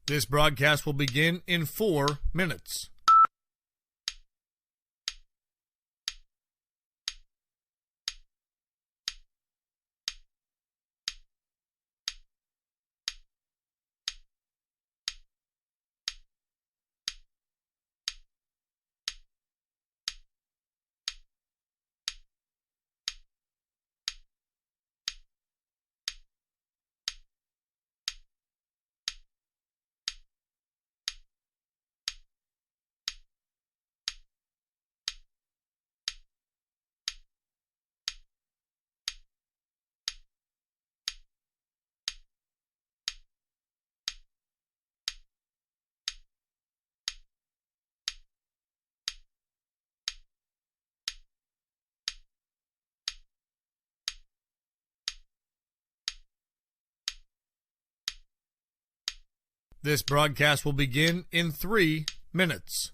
This broadcast will begin in 4 minutes. This broadcast will begin in 3 minutes.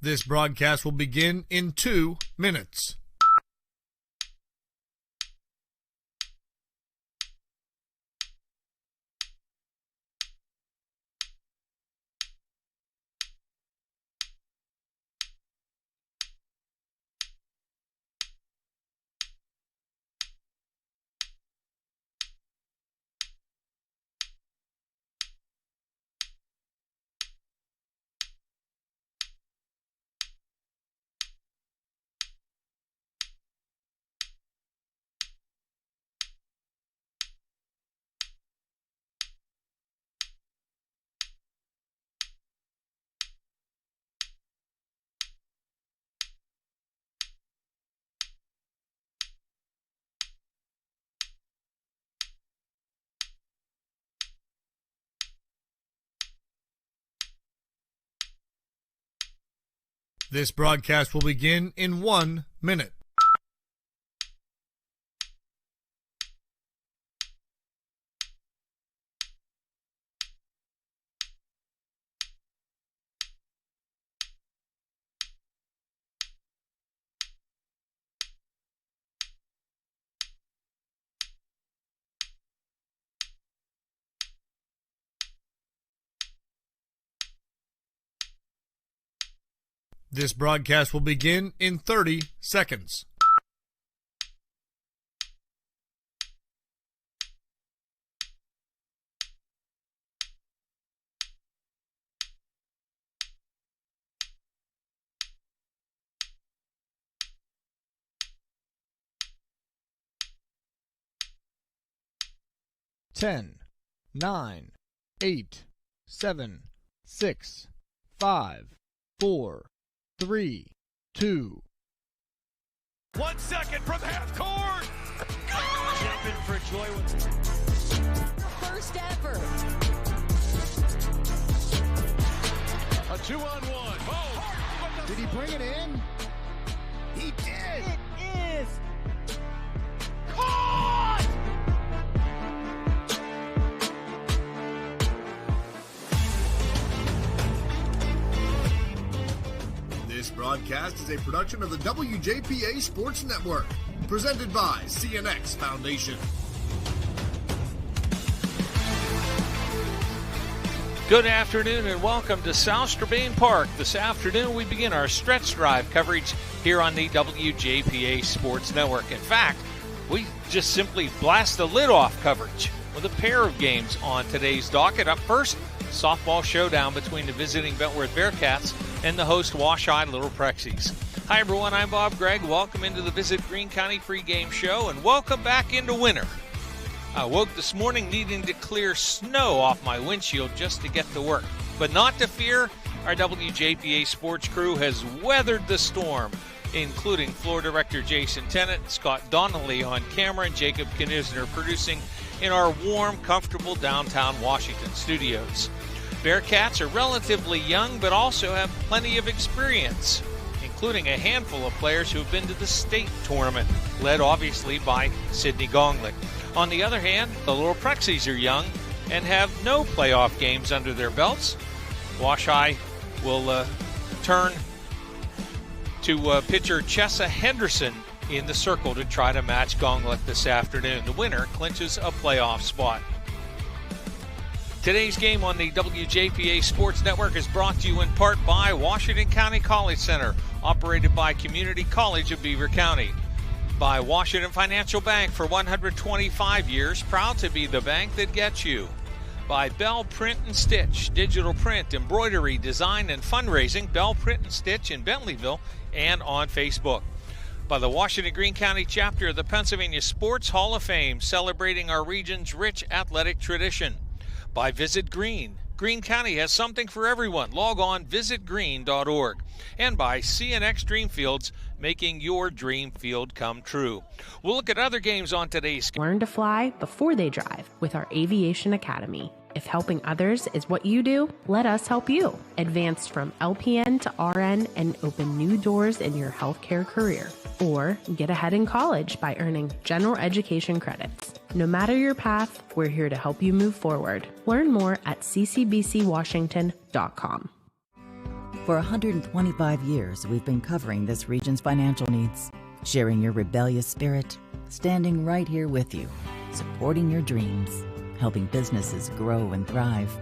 This broadcast will begin in 2 minutes. This broadcast will begin in 1 minute. This broadcast will begin in 30 seconds. Ten, 9, 8, 7, 6, 5, 4, 3, 2. 1 second from half court. Jumping for joy. First ever. A 2-on-1. Oh, Did he bring it in? he did. It is. Caught! This broadcast is a production of the WJPA Sports Network, presented by CNX Foundation. Good afternoon and welcome to South Strabane Park. This afternoon we begin our stretch drive coverage here on the WJPA Sports Network. In fact, we just simply blast the lid off coverage with a pair of games on today's docket. Up first, softball showdown between the visiting Bentworth Bearcats and the host Wash-Eyed Little Prexies. Hi everyone, I'm Bob Gregg. Welcome into the Visit Greene County pregame show, and welcome back into winter. I woke this morning needing to clear snow off my windshield just to get to work. But not to fear, our WJPA sports crew has weathered the storm, including floor director Jason Tennant, Scott Donnelly on camera, and Jacob Knisner producing in our warm, comfortable downtown Washington studios. Bearcats are relatively young, but also have plenty of experience, including a handful of players who have been to the state tournament, led obviously by Sidney Gonglick. On the other hand, the Little Prexies are young and have no playoff games under their belts. Wash-Eye will turn to pitcher Chessa Henderson in the circle to try to match Gonglick this afternoon. The winner clinches a playoff spot. Today's game on the WJPA Sports Network is brought to you in part by Washington County College Center, operated by Community College of Beaver County. By Washington Financial Bank for 125 years, proud to be the bank that gets you. By Bell Print and Stitch, digital print, embroidery, design, and fundraising. Bell Print and Stitch in Bentleyville and on Facebook. By the Washington Greene County chapter of the Pennsylvania Sports Hall of Fame, celebrating our region's rich athletic tradition. By Visit Greene. Greene County has something for everyone. Log on visitgreene.org. And by CNX Dreamfields, making your dream field come true. We'll look at other games on today's. Learn to fly before they drive with our Aviation Academy. If helping others is what you do, let us help you. Advance from LPN to RN and open new doors in your healthcare career. Or get ahead in college by earning general education credits. No matter your path, we're here to help you move forward. Learn more at ccbcwashington.com. For 125 years, we've been covering this region's financial needs, sharing your rebellious spirit, standing right here with you, supporting your dreams, helping businesses grow and thrive,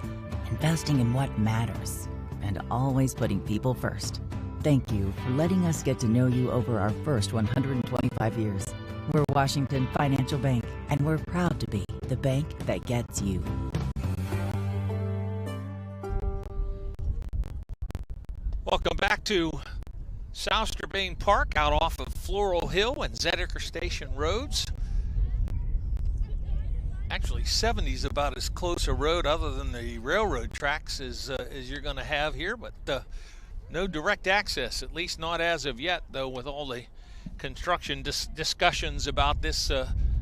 investing in what matters, and always putting people first. Thank you for letting us get to know you over our first 125 years. We're Washington Financial Bank, and we're proud to be the bank that gets you. Welcome back to South Strabane Park, out off of Floral Hill and Zediker Station roads. Actually, 70 is about as close a road other than the railroad tracks as you're going to have here, but no direct access, at least not as of yet, though, with all the construction discussions about this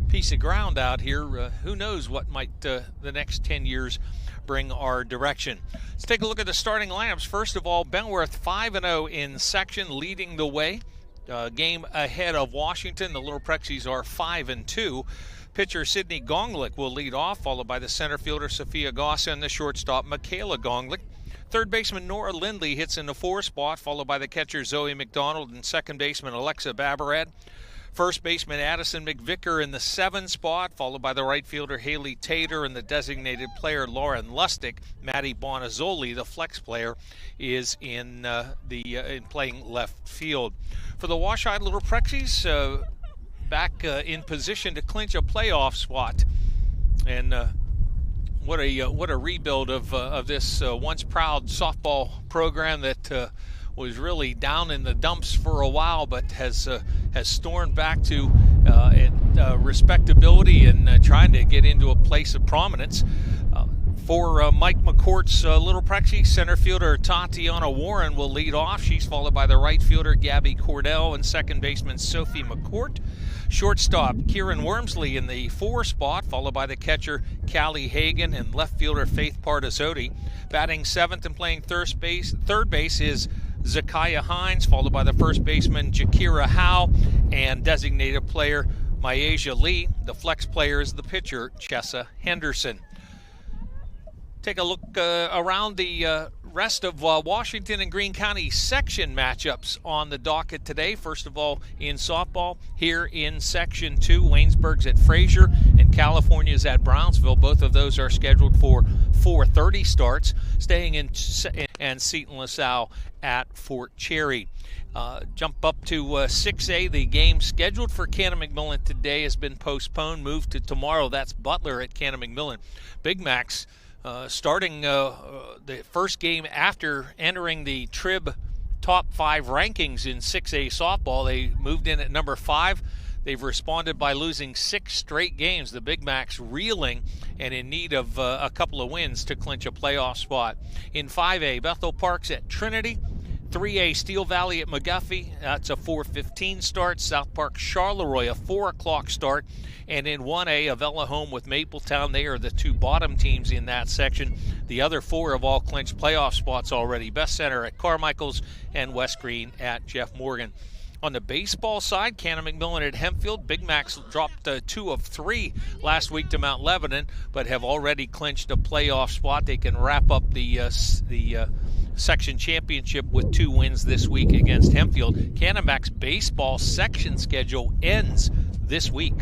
piece of ground out here. Who knows what might the next 10 years bring our direction. Let's take a look at the starting lineups. First of all, Bentworth 5-0 in section, leading the way. Game ahead of Washington. The Little Prexies are 5-2. Pitcher Sidney Gonglick will lead off, followed by the center fielder Sophia Gossa and the shortstop Michaela Gonglick. Third baseman Nora Lindley hits in the 4 spot, followed by the catcher Zoe McDonald and second baseman Alexa Babarad. First baseman Addison McVicker in the 7 spot, followed by the right fielder Haley Tater and the designated player Lauren Lustig. Maddie Bonazzoli, the flex player, is in playing left field. For the Wash-Eyed Little Prexies, back in position to clinch a playoff spot, and what a rebuild of this once proud softball program that was really down in the dumps for a while, but has stormed back to respectability and trying to get into a place of prominence. For Mike McCourt's Little Prexy, center fielder Tatiana Warren will lead off. She's followed by the right fielder Gabby Cordell and second baseman Sophie McCourt. Shortstop Kieran Wormsley in the 4 spot, followed by the catcher Callie Hagan and left fielder Faith Pardazotti. Batting 7th and playing third base is Zakiah Hines, followed by the first baseman Jakira Howe and designated player Myasia Lee. The flex player is the pitcher Chessa Henderson. Take a look around the rest of Washington and Greene County section matchups on the docket today. First of all, in softball, here in Section 2, Waynesburg's at Fraser and California's at Brownsville. Both of those are scheduled for 4:30 starts, staying in and Seton LaSalle at Fort Cherry. Jump up to 6A. The game scheduled for Cannon McMillan today has been postponed, moved to tomorrow. That's Butler at Cannon McMillan. Big Macs starting the first game after entering the Trib top 5 rankings in 6A softball. They moved in at number 5. They've responded by losing 6 straight games. The Big Macs reeling and in need of a couple of wins to clinch a playoff spot. In 5A, Bethel Park's at Trinity. 3A, Steel Valley at McGuffey. That's a 4:15 start. South Park Charleroi, a 4 o'clock start. And in 1A, Avella home with Mapletown. They are the 2 bottom teams in that section. The other 4 have all clinched playoff spots already. Best Center at Carmichael's and West Green at Jeff Morgan. On the baseball side, Cannon McMillan at Hempfield. Big Macs dropped 2 of 3 last week to Mount Lebanon, but have already clinched a playoff spot. They can wrap up the section championship with 2 wins this week against Hempfield. Cannonbacks baseball section schedule ends this week.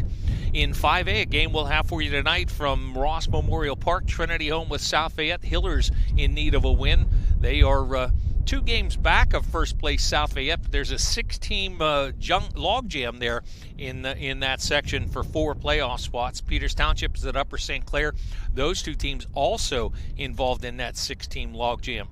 In 5A, a game we'll have for you tonight from Ross Memorial Park. Trinity home with South Fayette. Hillers in need of a win. They are 2 games back of first place South Fayette, but there's a 6-team logjam there in that section for 4 playoff spots. Peters Township is at Upper St. Clair. Those 2 teams also involved in that 6-team logjam.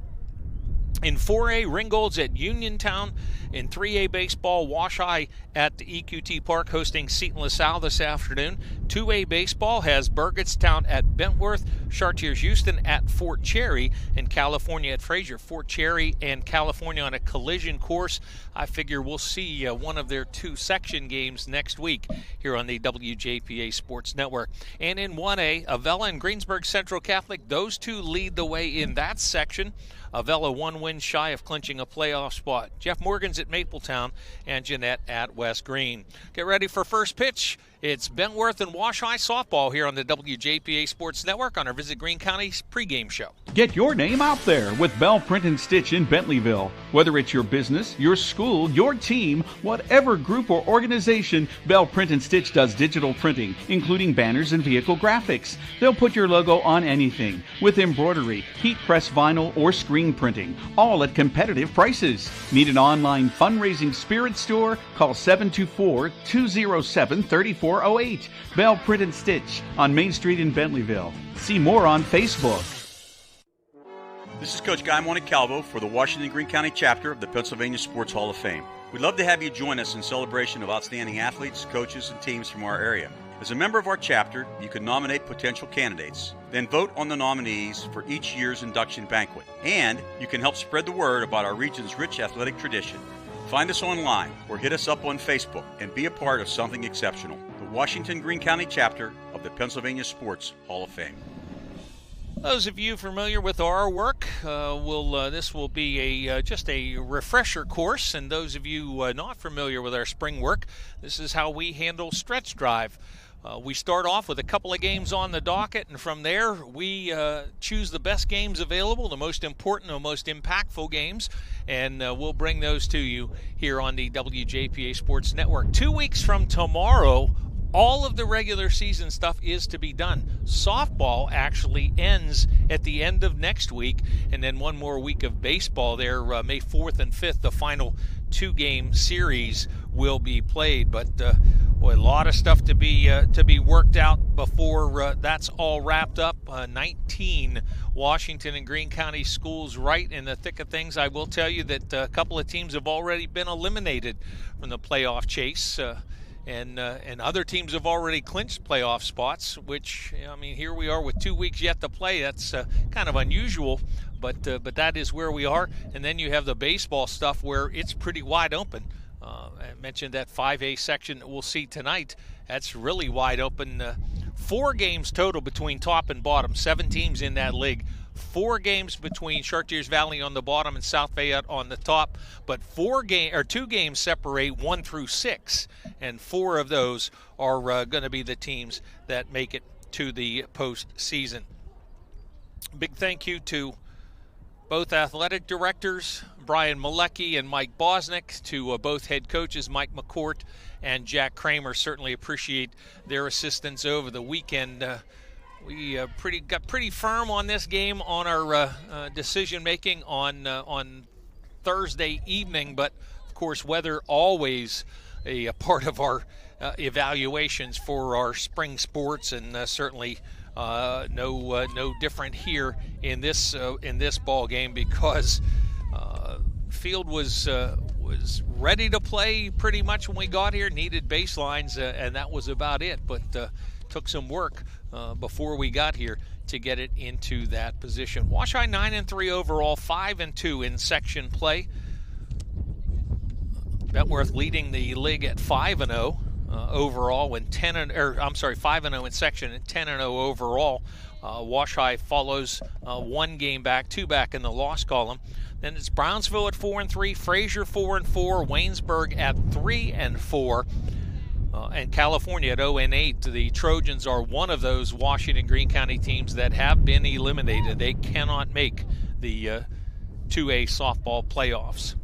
In 4A, Ringgold's at Uniontown. In 3A baseball, Wash-High at the EQT Park hosting Seton LaSalle this afternoon. 2A baseball has Burgettstown at Bentworth, Chartiers Houston at Fort Cherry, and California at Fraser. Fort Cherry and California on a collision course. I figure we'll see one of their 2 section games next week here on the WJPA Sports Network. And in 1A, Avella and Greensburg Central Catholic, those 2 lead the way in that section. Avella 1 win shy of clinching a playoff spot. Jeff Morgan's at Mapletown and Jeanette at West Green. Get ready for first pitch. It's Bentworth and Wash-High softball here on the WJPA Sports Network on our Visit Greene County's pregame show. Get your name out there with Bell Print and Stitch in Bentleyville. Whether it's your business, your school, your team, whatever group or organization, Bell Print and Stitch does digital printing, including banners and vehicle graphics. They'll put your logo on anything with embroidery, heat press vinyl, or screen printing, all at competitive prices. Need an online fundraising spirit store? Call 724-207-3408. Bell Print and Stitch on Main Street in Bentleyville. See more on Facebook. This is Coach Guy Montecalvo for the Washington Greene County chapter of the Pennsylvania Sports Hall of Fame. We'd love to have you join us in celebration of outstanding athletes, coaches, and teams from our area. As a member of our chapter, you can nominate potential candidates, then vote on the nominees for each year's induction banquet. And you can help spread the word about our region's rich athletic tradition. Find us online or hit us up on Facebook and be a part of something exceptional. The Washington Greene County chapter of the Pennsylvania Sports Hall of Fame. Those of you familiar with our work, this will be just a refresher course, and those of you not familiar with our spring work, this is how we handle Stretch Drive. We start off with a couple of games on the docket, and from there we choose the best games available, the most important and most impactful games, and we'll bring those to you here on the WJPA Sports Network. 2 weeks from tomorrow, all of the regular season stuff is to be done. Softball actually ends at the end of next week, and then 1 more week of baseball there, May 4th and 5th, the final 2-game series will be played. But a lot of stuff to be worked out before that's all wrapped up. 19 Washington and Greene County schools right in the thick of things. I will tell you that a couple of teams have already been eliminated from the playoff chase. And other teams have already clinched playoff spots, which, I mean, here we are with 2 weeks yet to play. That's kind of unusual, but that is where we are. And then you have the baseball stuff where it's pretty wide open. I mentioned that 5A section that we'll see tonight. That's really wide open. 4 games total between top and bottom, 7 teams in that league. 4 games between Chartiers Valley on the bottom and South Fayette on the top, but 2 games separate 1 through 6, and 4 of those are going to be the teams that make it to the postseason. Big thank you to both athletic directors, Brian Malecki and Mike Bosnick, to both head coaches, Mike McCourt and Jack Kramer. Certainly appreciate their assistance over the weekend. We got pretty firm on this game on our decision making on Thursday evening, but of course weather always a part of our evaluations for our spring sports, and certainly No different here in this ball game, because field was ready to play pretty much when we got here. Needed baselines, and that was about it. But took some work before we got here to get it into that position. Wash High 9-3 overall, 5-2 in section play. Bentworth leading the league at 5-0 overall, when 5-0 in section and 10-0 overall. Wash High follows one game back, two back in the loss column. Then it's Brownsville at 4-3, Fraser 4-4, Waynesburg at 3-4, and California at 0-8. The Trojans are one of those Washington Greene County teams that have been eliminated. They cannot make the 2A softball playoffs.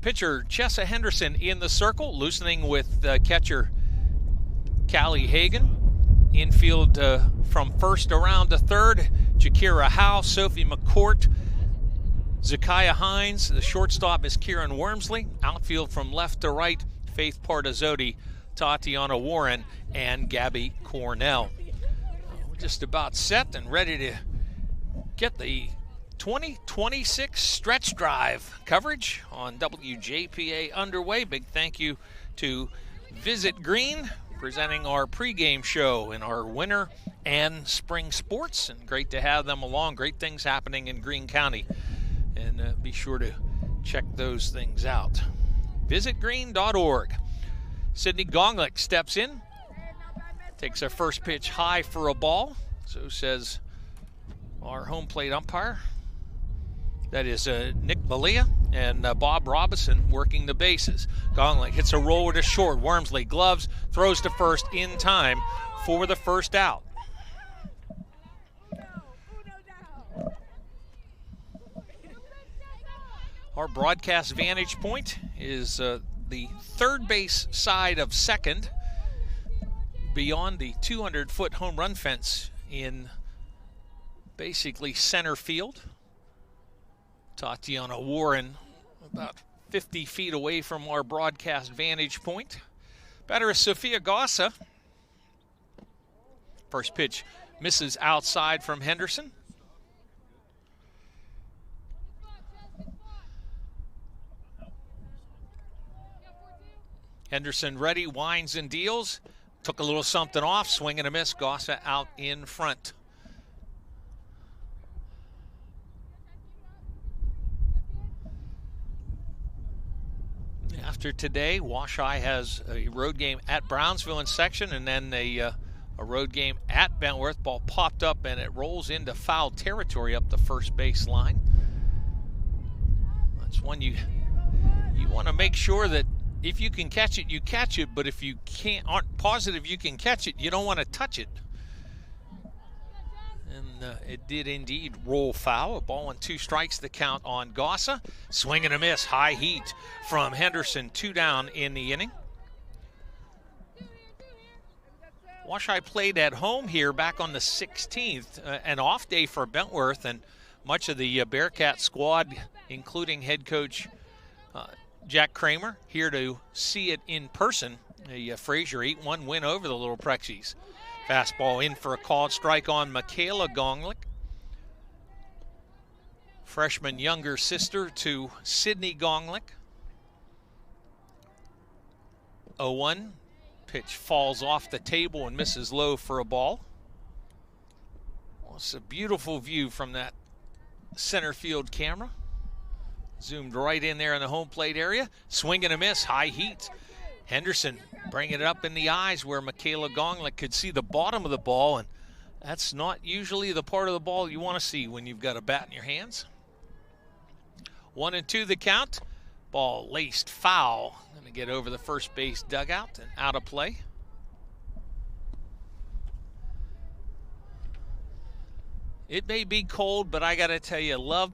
Pitcher Chessa Henderson in the circle, loosening with catcher Callie Hagan. Infield from first around to third, Jakira Howe, Sophie McCourt, Zakiah Hines. The shortstop is Kieran Wormsley. Outfield from left to right, Faith Partizzotti, Tatiana Warren, and Gabby Cornell. We're just about set and ready to get the 2026 stretch drive coverage on WJPA underway. Big thank you to Visit Green, presenting our pregame show in our winter and spring sports, and great to have them along. Great things happening in Greene County, and be sure to check those things out. visitgreen.org. Sydney Gonglick steps in, takes a first pitch high for a ball. So says our home plate umpire. That is Nick Malia and Bob Robinson working the bases. Gonglick hits a roller to short. Wormsley gloves, throws to first in time for the first out. Our broadcast vantage point is the third base side of second, beyond the 200-foot home run fence in basically center field. Tatiana Warren about 50 feet away from our broadcast vantage point. Batter is Sophia Gossa. First pitch misses outside from Henderson. Henderson ready, winds and deals. Took a little something off, swing and a miss. Gossa out in front. After today, Wash High has a road game at Brownsville in section, and then a road game at Bentworth. Ball popped up and it rolls into foul territory up the first base line. That's one you want to make sure that if you can catch it, you catch it, but if you aren't positive you can catch it, you don't want to touch it. And it did indeed roll foul. A ball and 2 strikes, the count on Gossa. Swing and a miss, high heat from Henderson, 2 down in the inning. Wash High played at home here back on the 16th, an off day for Bentworth, and much of the Bearcat squad, including head coach Jack Kramer, here to see it in person. A Fraser 8-1 win over the Little Prexies. Fastball in for a called strike on Michaela Gonglick. Freshman younger sister to Sydney Gonglick. 0-1. Pitch falls off the table and misses low for a ball. Well, it's a beautiful view from that center field camera. Zoomed right in there in the home plate area. Swing and a miss, high heat. Henderson bringing it up in the eyes where Michaela Gonglick could see the bottom of the ball, and that's not usually the part of the ball you want to see when you've got a bat in your hands. 1-2 the count. Ball laced foul. Going to get over the first base dugout and out of play. It may be cold, but I got to tell you, love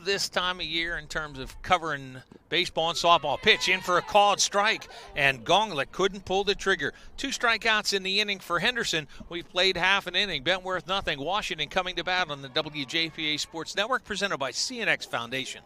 this time of year in terms of covering baseball and softball. Pitch in for a called strike, and Gonglick couldn't pull the trigger. 2 strikeouts in the inning for Henderson. We've played half an inning. Bentworth nothing. Washington coming to bat on the WJPA Sports Network, presented by CNX Foundation.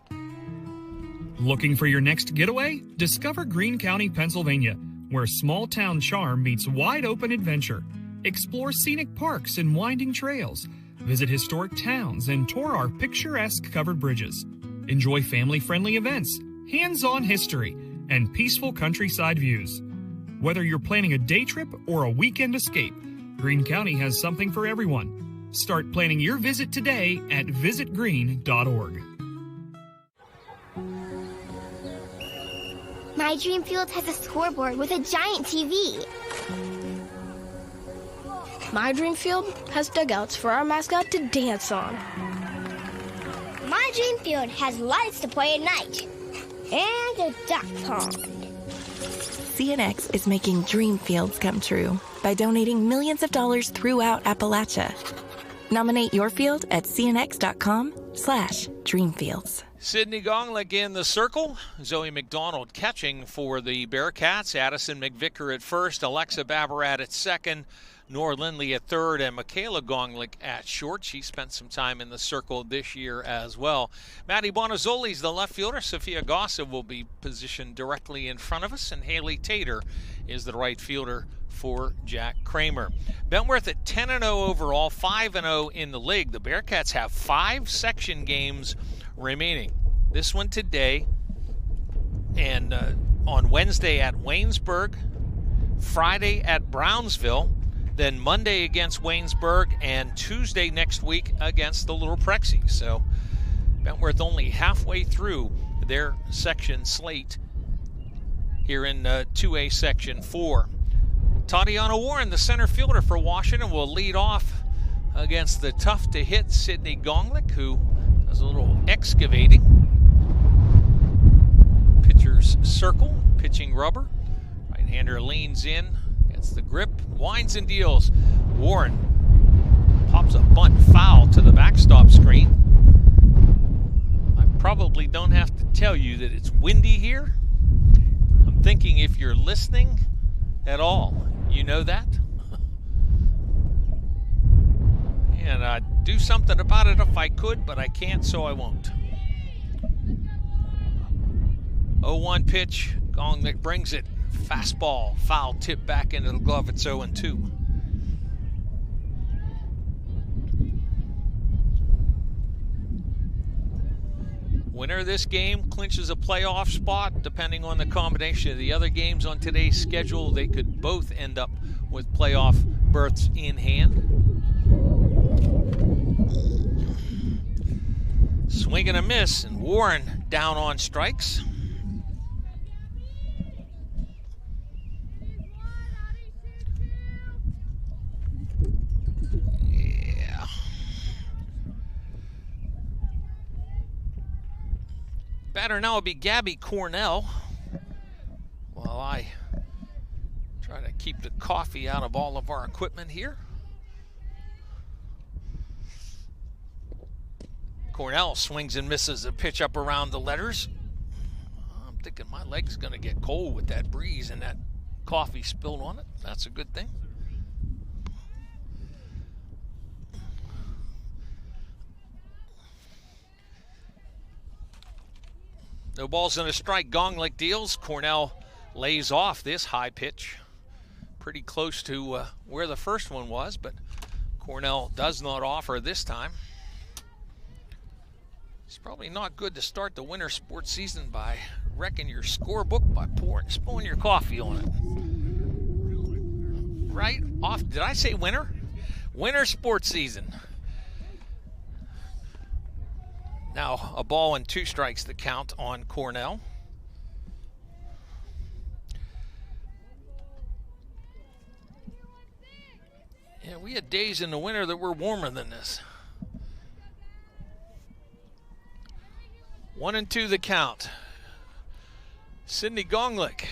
Looking for your next getaway? Discover Greene County, Pennsylvania, where small town charm meets wide open adventure. Explore scenic parks and winding trails. Visit historic towns and tour our picturesque covered bridges. Enjoy family-friendly events, hands-on history, and peaceful countryside views. Whether you're planning a day trip or a weekend escape, Greene County has something for everyone. Start planning your visit today at visitgreene.org. My dream field has a scoreboard with a giant TV. My dream field has dugouts for our mascot to dance on. My dream field has lights to play at night. And a duck pond. CNX is making dream fields come true by donating millions of dollars throughout Appalachia. Nominate your field at cnx.com/dreamfields. Sydney Gonglik in the circle. Zoe McDonald catching for the Bearcats. Addison McVicker at first. Alexa Babarat at second. Nora Lindley at third, and Michaela Gonglik at short. She spent some time in the circle this year as well. Maddie Bonazzoli's the left fielder. Sophia Gossa will be positioned directly in front of us, and Haley Tater is the right fielder for Jack Kramer. Bentworth at 10-0 overall, 5-0 in the league. The Bearcats have 5 section games remaining. This one today, and on Wednesday at Waynesburg, Friday at Brownsville, then Monday against Waynesburg, and Tuesday next week against the Little Prexy. So Bentworth only halfway through their section slate here in 2A Section 4. Tatiana Warren, the center fielder for Washington, will lead off against the tough-to-hit Sydney Gonglik, who does a little excavating. Pitcher's circle, pitching rubber. Right-hander leans in. Gets the grip, winds and deals. Warren pops a bunt foul to the backstop screen. I probably don't have to tell you that it's windy here. I'm thinking if you're listening at all, you know that. And I'd do something about it if I could, but I can't, so I won't. 0-1 pitch, Gonglik brings it. Fastball, foul tip back into the glove. It's 0-2. Winner of this game clinches a playoff spot. Depending on the combination of the other games on today's schedule, they could both end up with playoff berths in hand. Swing and a miss, and Warren down on strikes. Batter now will be Gabby Cornell, while I try to keep the coffee out of all of our equipment here. Cornell swings and misses a pitch up around the letters. I'm thinking my leg's going to get cold with that breeze and that coffee spilled on it. That's a good thing. No balls and a strike. Gonglik deals. Cornell lays off this high pitch. Pretty close to where the first one was, but Cornell does not offer this time. It's probably not good to start the winter sports season by wrecking your scorebook by spilling your coffee on it. Right off, did I say winter? Winter sports season. Now, a ball and 2 strikes the count on Cornell. Yeah, we had days in the winter that were warmer than this. 1-2 the count. Sydney Gonglik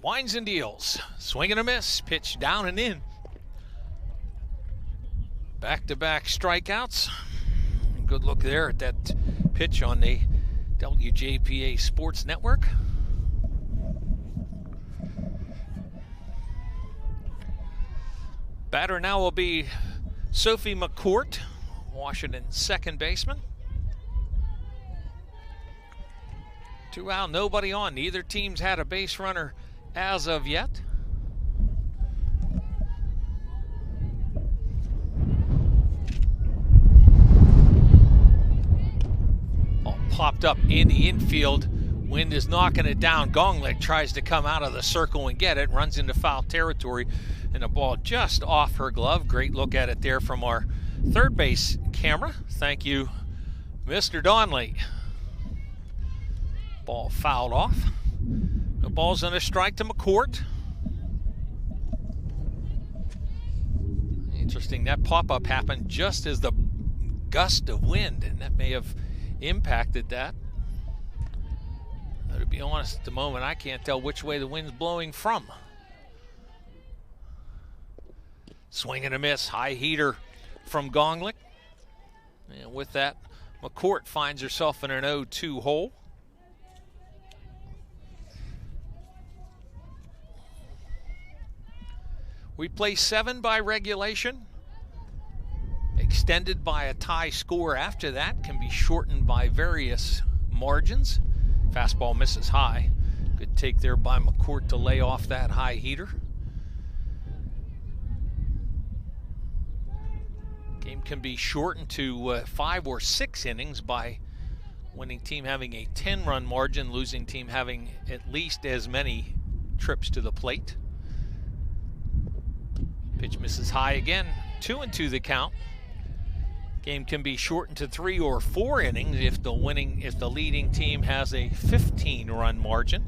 winds and deals. Swing and a miss. Pitch down and in. Back-to-back strikeouts. Good look there at that pitch on the WJPA Sports Network. Batter now will be Sophie McCourt, Washington's second baseman. 2 out, nobody on. Neither team's had a base runner as of yet. popped up in the infield. Wind is knocking it down. Gonglik tries to come out of the circle and get it, runs into foul territory, and the ball just off her glove. Great look at it there from our third base camera. Thank you, Mr. Donley. Ball fouled off. The ball's on a strike to McCourt. Interesting, that pop-up happened just as the gust of wind, and that may have impacted that. To be honest, at the moment, I can't tell which way the wind's blowing from. Swing and a miss, high heater from Gonglik. And with that, McCourt finds herself in an 0-2 hole. We play 7 by regulation. Extended by a tie score after that, can be shortened by various margins. Fastball misses high. Good take there by McCourt to lay off that high heater. Game can be shortened to 5 or 6 innings by winning team having a 10-run margin, losing team having at least as many trips to the plate. Pitch misses high again. 2-2 the count. Game can be shortened to 3 or 4 innings if the leading team has a 15-run margin.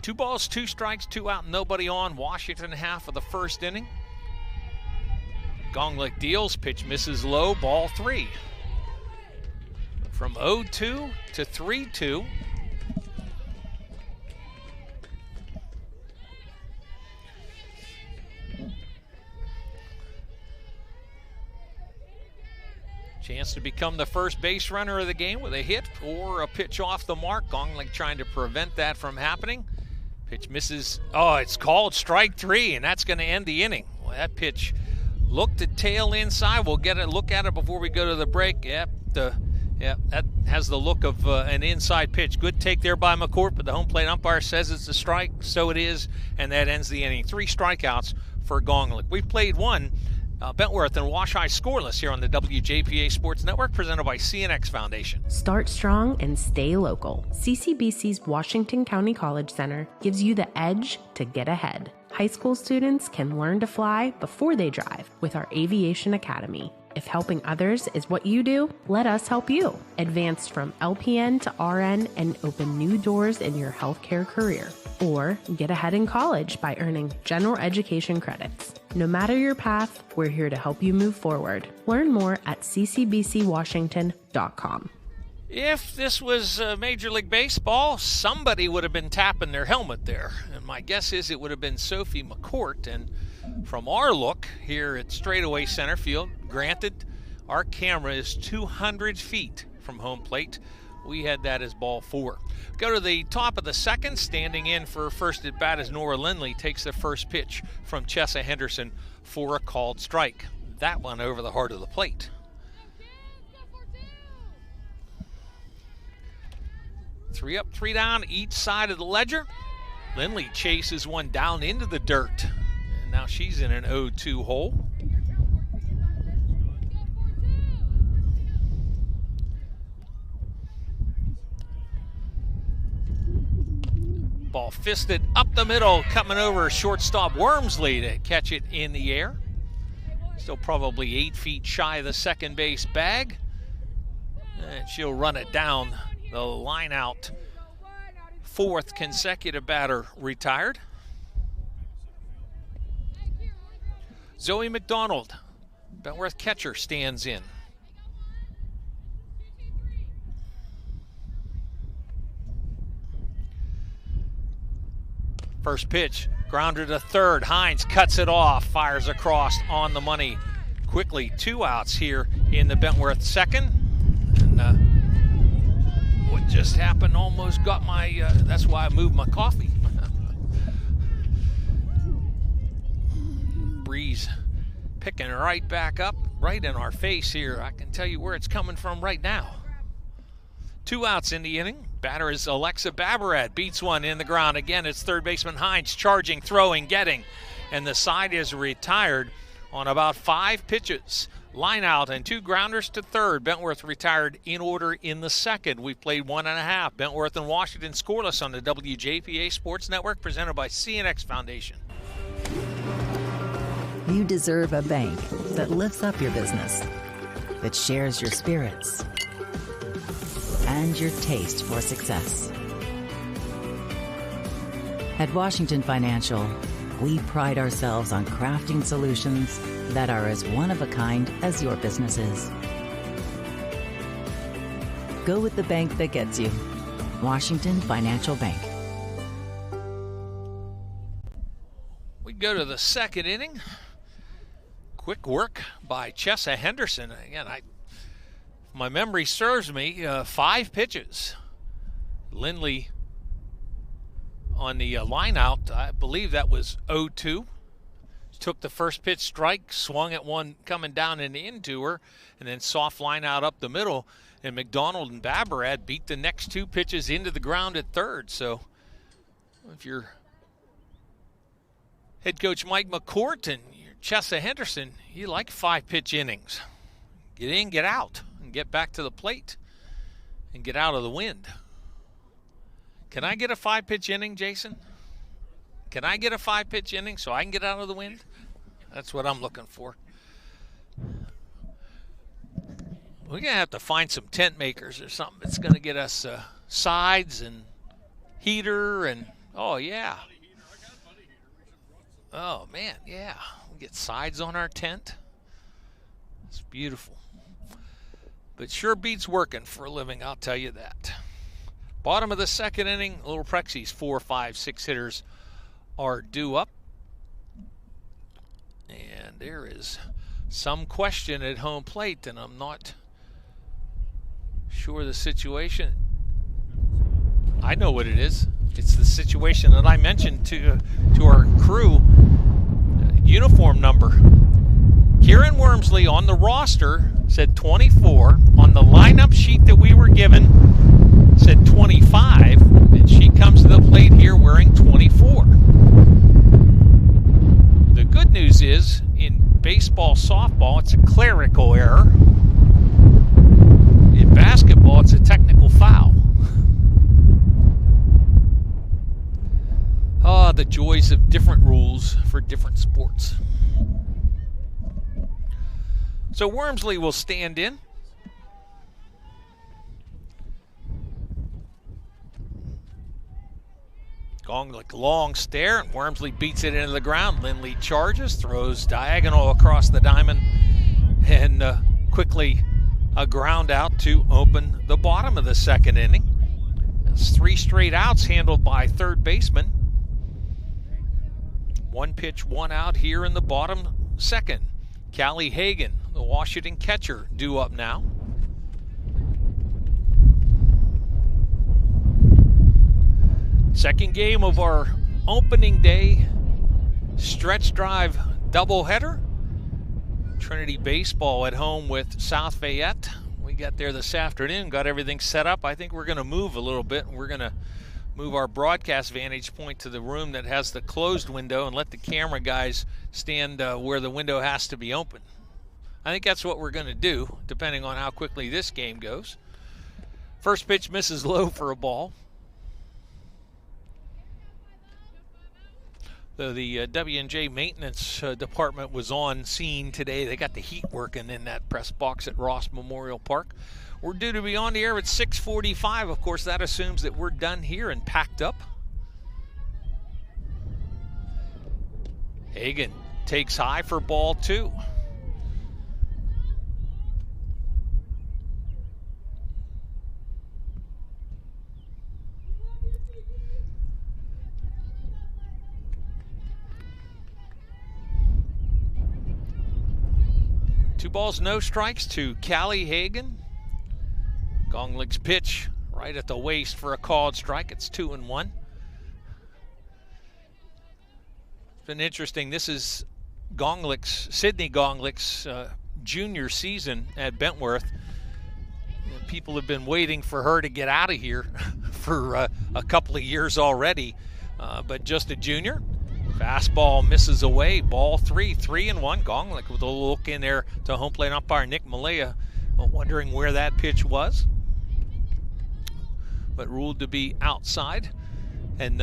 Two balls, 2 strikes, 2 out, nobody on. Washington half of the first inning. Gonglik deals, pitch misses low, ball 3. From 0-2 to 3-2. Chance to become the first base runner of the game with a hit or a pitch off the mark. Gonglik trying to prevent that from happening. Pitch misses. Oh, it's called strike 3, and that's going to end the inning. Well, that pitch looked to tail inside. We'll get a look at it before we go to the break. Yep, that has the look of an inside pitch. Good take there by McCourt, but the home plate umpire says it's a strike, so it is, and that ends the inning. 3 strikeouts for Gonglik. We've played 1. Bentworth and Wash High scoreless here on the WJPA Sports Network, presented by CNX Foundation. Start strong and stay local. CCBC's Washington County College Center gives you the edge to get ahead. High school students can learn to fly before they drive with our Aviation Academy. If helping others is what you do, let us help you. Advance from LPN to RN and open new doors in your healthcare career. Or get ahead in college by earning general education credits. No matter your path, we're here to help you move forward. Learn more at ccbcwashington.com. If this was Major League Baseball, somebody would have been tapping their helmet there. And my guess is it would have been Sophie McCourt. And from our look here at straightaway center field, granted, our camera is 200 feet from home plate. We had that as ball 4. Go to the top of the second. Standing in for first at bat is Nora Lindley. Takes the first pitch from Chessa Henderson for a called strike. That one over the heart of the plate. 3 up, 3 down each side of the ledger. Lindley chases one down into the dirt. And now she's in an 0-2 hole. Ball fisted up the middle, coming over shortstop Wormsley to catch it in the air. Still probably 8 feet shy of the second base bag. And she'll run it down the line out. 4th consecutive batter retired. Zoe McDonald, Bentworth catcher, stands in. First pitch, grounder to third. Hines cuts it off, fires across on the money. Quickly, 2 outs here in the Bentworth second. And what just happened almost got my, that's why I moved my coffee. Breeze picking right back up, right in our face here. I can tell you where it's coming from right now. 2 outs in the inning. Batter is Alexa Babarad. Beats one in the ground. Again, it's third baseman Hines charging, throwing, getting. And the side is retired. on about 5 pitches. Line out and 2 grounders to third. Bentworth retired in order in the second. We've played 1.5. Bentworth and Washington scoreless on the WJPA Sports Network, presented by CNX Foundation. You deserve a bank that lifts up your business, that shares your spirits and your taste for success. At Washington Financial, we pride ourselves on crafting solutions that are as one-of-a-kind as your business is. Go with the bank that gets you. Washington Financial Bank. We go to the second inning. Quick work by Chessa Henderson. Again, my memory serves me, 5 pitches. Lindley on the line out, I believe that was 0-2. Took the first pitch strike, swung at one coming down and into her, and then soft line out up the middle. And McDonald and Babarad beat the next 2 pitches into the ground at third. So if you're head coach Mike McCourt and you're Chessa Henderson, you like 5-pitch innings. Get in, get out, and get back to the plate and get out of the wind. Can I get a 5-pitch inning, Jason? Can I get a 5-pitch inning so I can get out of the wind? That's what I'm looking for. We're going to have to find some tent makers or something that's going to get us sides and heater and, oh, yeah. Oh, man, yeah. We'll get sides on our tent. It's beautiful. But sure beats working for a living, I'll tell you that. Bottom of the second inning, Little Prexy's 4, 5, 6 hitters are due up. And there is some question at home plate, and I'm not sure the situation. I know what it is. It's the situation that I mentioned to our crew. Uniform number. Kieran Wormsley on the roster said 24. On the lineup sheet that we were given said 25, and she comes to the plate here wearing 24. The good news is, in baseball, softball, it's a clerical error. In basketball, it's a technical foul. Ah, the joys of different rules for different sports. So Wormsley will stand in. Gonglik long stare, and Wormsley beats it into the ground. Lindley charges, throws diagonal across the diamond, and quickly a ground out to open the bottom of the second inning. That's 3 straight outs handled by third baseman. 1 pitch, 1 out here in the bottom second. Callie Hagan, the Washington catcher, due up now. Second game of our opening day stretch drive doubleheader. Trinity Baseball at home with South Fayette. We got there this afternoon, got everything set up. I think we're going to move a little bit. We're going to move our broadcast vantage point to the room that has the closed window and let the camera guys stand where the window has to be open. I think that's what we're going to do, depending on how quickly this game goes. First pitch misses low for a ball. The W&J maintenance department was on scene today. They got the heat working in that press box at Ross Memorial Park. We're due to be on the air at 6:45. Of course, that assumes that we're done here and packed up. Hagan takes high for ball 2. Two balls, no strikes to Callie Hagan. Gonglik's pitch right at the waist for a called strike. It's 2-1. It's been interesting. This is Sydney Gonglik's junior season at Bentworth. People have been waiting for her to get out of here for a couple of years already, but just a junior. Fastball misses away. Ball 3, 3-1. Gonglik with a look in there to home plate umpire Nick Malaya, wondering where that pitch was, but ruled to be outside. And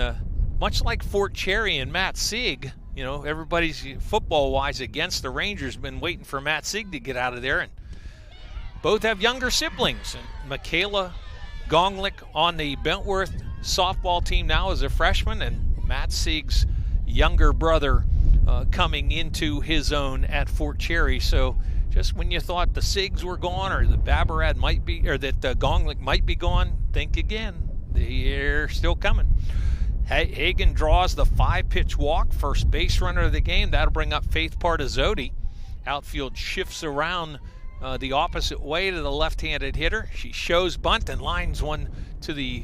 much like Fort Cherry and Matt Sieg, you know, everybody's football-wise against the Rangers been waiting for Matt Sieg to get out of there. And both have younger siblings. And Michaela Gonglik on the Bentworth softball team now as a freshman, and Matt Sieg's younger brother coming into his own at Fort Cherry. So just when you thought the Siegs were gone, or the Babarad might be, or that Gonglik might be gone, think again. They're still coming. Hagen draws the 5-pitch walk, first base runner of the game. That'll bring up Faith Partizzotti. Outfield shifts around the opposite way to the left-handed hitter. She shows bunt and lines one to the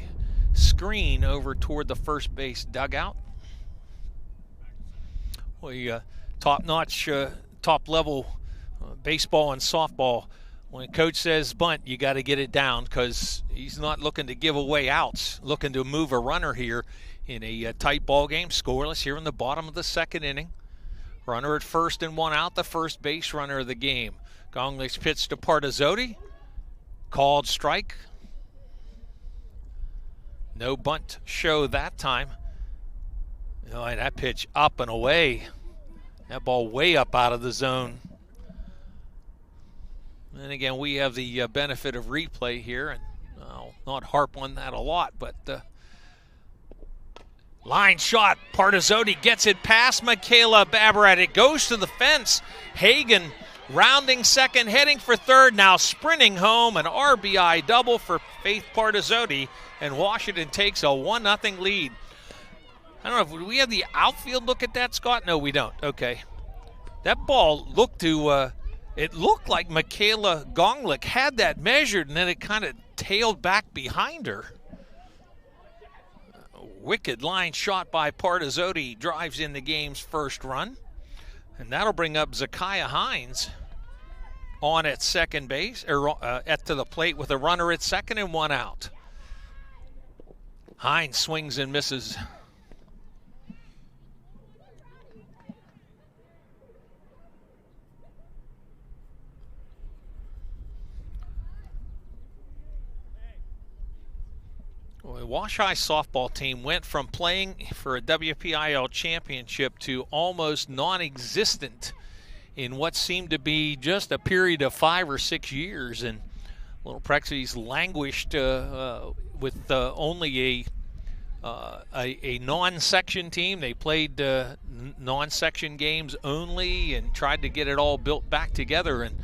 screen over toward the first base dugout. Top-notch, top-level baseball and softball. When a coach says bunt, you got to get it down, because he's not looking to give away outs, looking to move a runner here in a tight ball game. Scoreless here in the bottom of the second inning. Runner at first and 1 out, the first base runner of the game. Gonglik's pitch to Partizzotti. Called strike. No bunt show that time. Oh, and that pitch up and away. That ball way up out of the zone. And again, we have the benefit of replay here, and I'll not harp on that a lot, but line shot. Partizzotti gets it past Michaela Babarad. It goes to the fence. Hagen rounding second, heading for third, now sprinting home. An RBI double for Faith Partizzotti, and Washington takes a 1-0 lead. I don't know, do we have the outfield look at that, Scott? No, we don't. Okay. That ball looked to, it looked like Michaela Gonglik had that measured, and then it kind of tailed back behind her. A wicked line shot by Partizzotti drives in the game's first run. And that'll bring up Zakiah Hines on at second base, or to the plate with a runner at second and 1 out. Hines swings and misses. The Wash High softball team went from playing for a WPIL championship to almost non-existent in what seemed to be just a period of 5 or 6 years. And Little Prexies languished with only a non-section team. They played non-section games only and tried to get it all built back together. And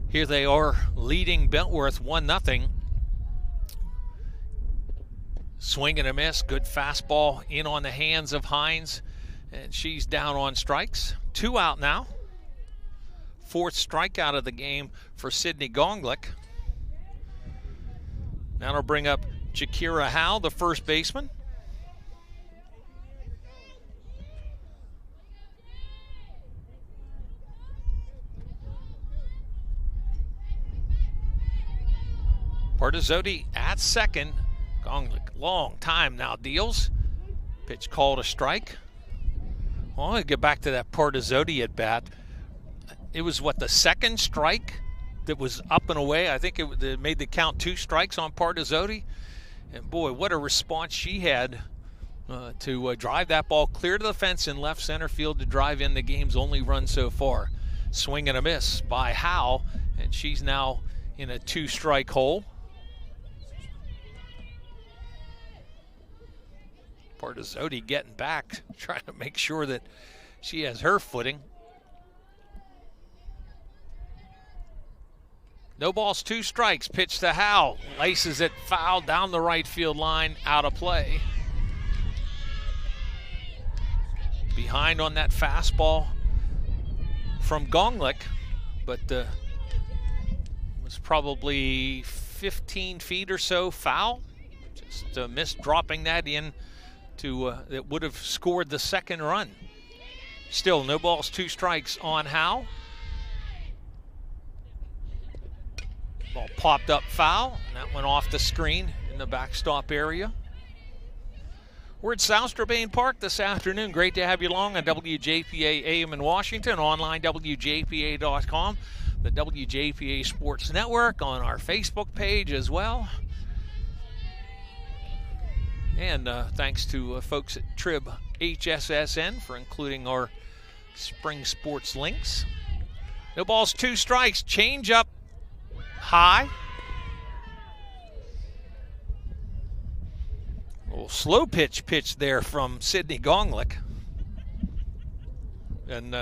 here they are leading Bentworth 1-0. Swing and a miss, good fastball in on the hands of Hines, and she's down on strikes. 2 out now. 4th strikeout of the game for Sydney Gonglik. Now it'll bring up Jakira Howe, the first baseman. Partizzotti at second. Gonglik, long time now, deals. Pitch called a strike. Well, I want to get back to that Partizzotti at bat. It was, what, the second strike that was up and away? I think it made the count 2 strikes on Partizzotti. And boy, what a response she had to drive that ball clear to the fence in left center field to drive in the game's only run so far. Swing and a miss by Howe, and she's now in a 2-strike hole. Partizzotti getting back, trying to make sure that she has her footing. No balls, 2 strikes. Pitch to Howe. Laces it foul down the right field line, out of play. Behind on that fastball from Gonglik, but was probably 15 feet or so foul. Just missed dropping that in to that would have scored the second run. Still no balls, 2 strikes on Howe. Ball popped up foul, and that went off the screen in the backstop area. We're at South Strabane Park this afternoon. Great to have you along on WJPA AM in Washington, online WJPA.com, the WJPA Sports Network, on our Facebook page as well. And thanks to folks at Trib HSSN for including our spring sports links. No balls, 2 strikes, change up high. A little slow pitch there from Sidney Gonglick. And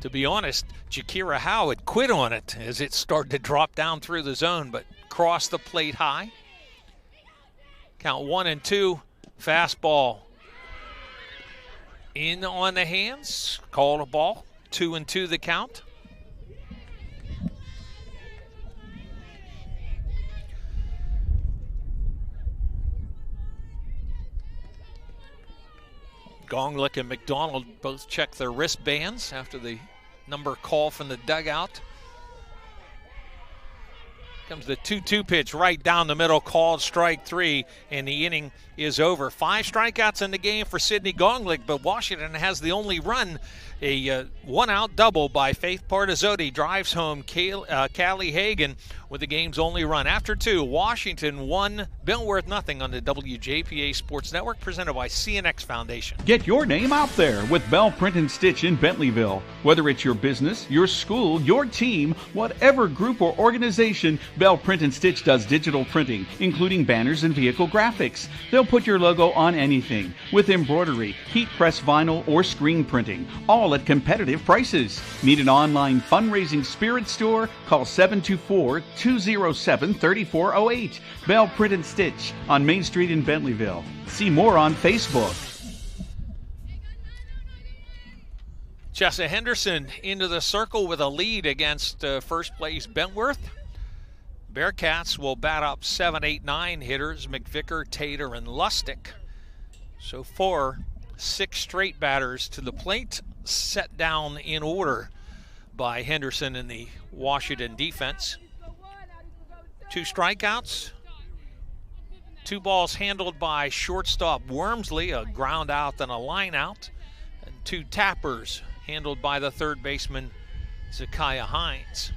to be honest, Jakira Howe had quit on it as it started to drop down through the zone, but crossed the plate high. Count 1-2, fastball in on the hands, called a ball, 2-2 the count. Gonglick and McDonald both check their wristbands after the number call from the dugout. Comes the 2-2 pitch right down the middle, called strike 3, and the inning is over. 5 strikeouts in the game for Sidney Gonglick, but Washington has the only run. A one-out double by Faith Partizzotti drives home Callie Hagan with the game's only run. After 2, Washington 1, Bentworth nothing on the WJPA Sports Network, presented by CNX Foundation. Get your name out there with Bell Print and Stitch in Bentleyville. Whether it's your business, your school, your team, whatever group or organization, Bell Print and Stitch does digital printing, including banners and vehicle graphics. They'll put your logo on anything with embroidery, heat press vinyl, or screen printing, all at competitive prices. Need an online fundraising spirit store? Call 724-207-3408. Bell Print and Stitch on Main Street in Bentleyville. See more on Facebook. Chessa Henderson into the circle with a lead against first place Bentworth. Bearcats will bat up 7, 8, 9 hitters, McVicker, Tater, and Lustig. So far, 6 straight batters to the plate, set down in order by Henderson in the Washington defense. 2 strikeouts, 2 balls handled by shortstop Wormsley, a ground out and a line out, and 2 tappers handled by the third baseman Zakiah Hines.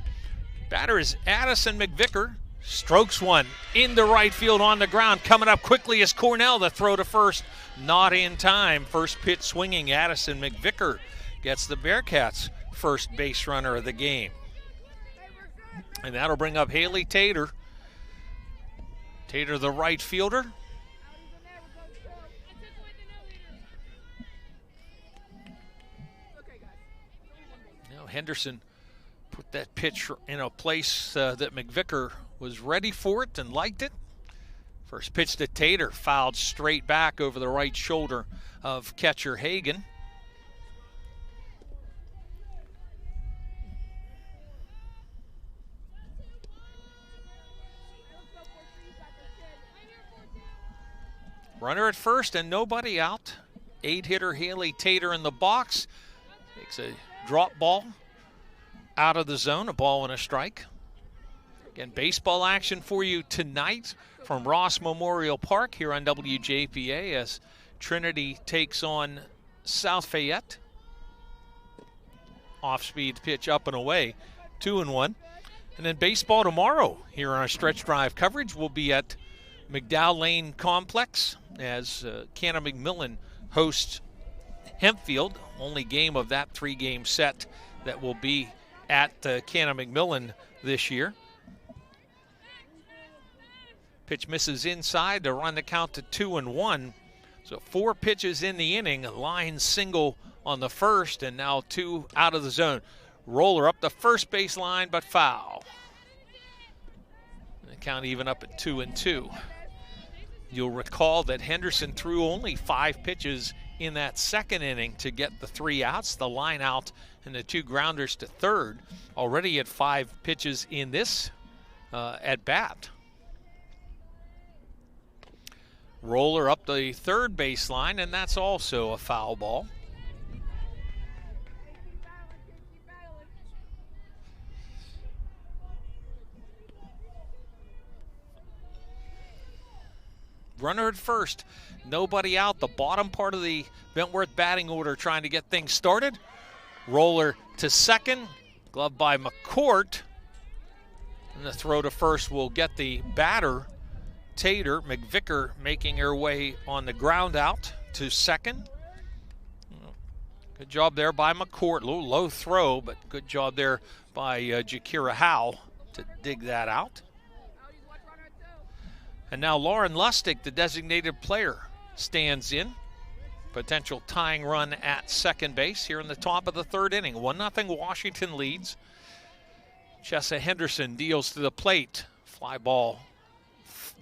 Batter is Addison McVicker, strokes one into right field on the ground. Coming up quickly is Cornell, the throw to first, not in time. First pitch swinging, Addison McVicker gets the Bearcats' first base runner of the game. And that'll bring up Haley Tater. Tater, the right fielder. Now Henderson put that pitch in a place that McVicker was ready for it and liked it. First pitch to Tater, fouled straight back over the right shoulder of catcher Hagan. Runner at first and nobody out. 8-hitter Haley Tater in the box. Takes a drop ball out of the zone, a ball and a strike. Again, baseball action for you tonight from Ross Memorial Park here on WJPA as Trinity takes on South Fayette. Off-speed pitch up and away, 2-1. And then baseball tomorrow here on our stretch drive coverage will be at McDowell Lane Complex as Canna McMillan hosts Hempfield. Only game of that 3-game set that will be at Canna McMillan this year. Pitch misses inside to run the count to 2-1. So 4 pitches in the inning, a line single on the first, and now 2 out of the zone. Roller up the first base line, but foul. And the count even up at 2-2. You'll recall that Henderson threw only 5 pitches in that second inning to get the 3 outs, the line out, and the 2 grounders to third. Already at 5 pitches in this at bat. Roller up the third baseline, and that's also a foul ball. runner at first. Nobody out. The bottom part of the Bentworth batting order trying to get things started. Roller to second. Glove by McCourt. And the throw to first will get the batter, Tater. McVicker making her way on the ground out to second. Good job there by McCourt. A little low throw, but good job there by Jakira Howe to dig that out. And now Lauren Lustig, the designated player, stands in. Potential tying run at second base here in the top of the third inning. 1-0 Washington leads. Chessa Henderson deals to the plate. Fly ball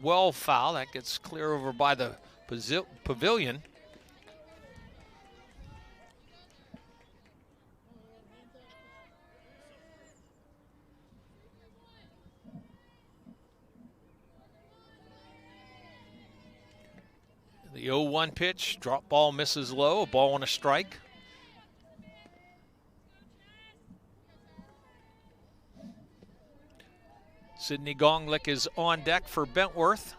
well foul. That gets clear over by the pavilion. The 0-1 pitch, drop ball misses low, a ball and a strike. Sydney Gonglick is on deck for Bentworth.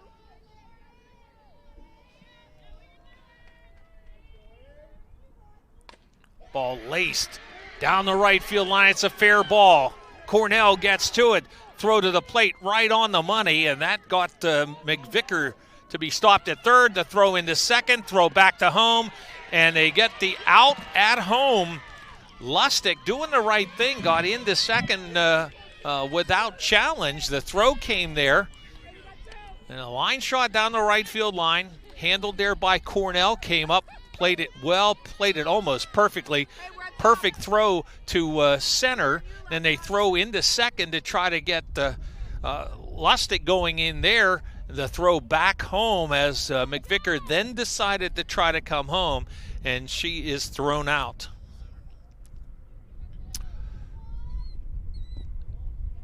Ball laced down the right field line. It's a fair ball. Cornell gets to it. Throw to the plate right on the money, and that got McVicker to be stopped at third. The throw into second, throw back to home, and they get the out at home. Lustig doing the right thing, got into second without challenge. The throw came there, and a line shot down the right field line, handled there by Cornell, came up, played it well, played it almost perfectly. Perfect throw to center. Then they throw into second to try to get Lustig going in there. The throw back home as McVicker then decided to try to come home, and she is thrown out.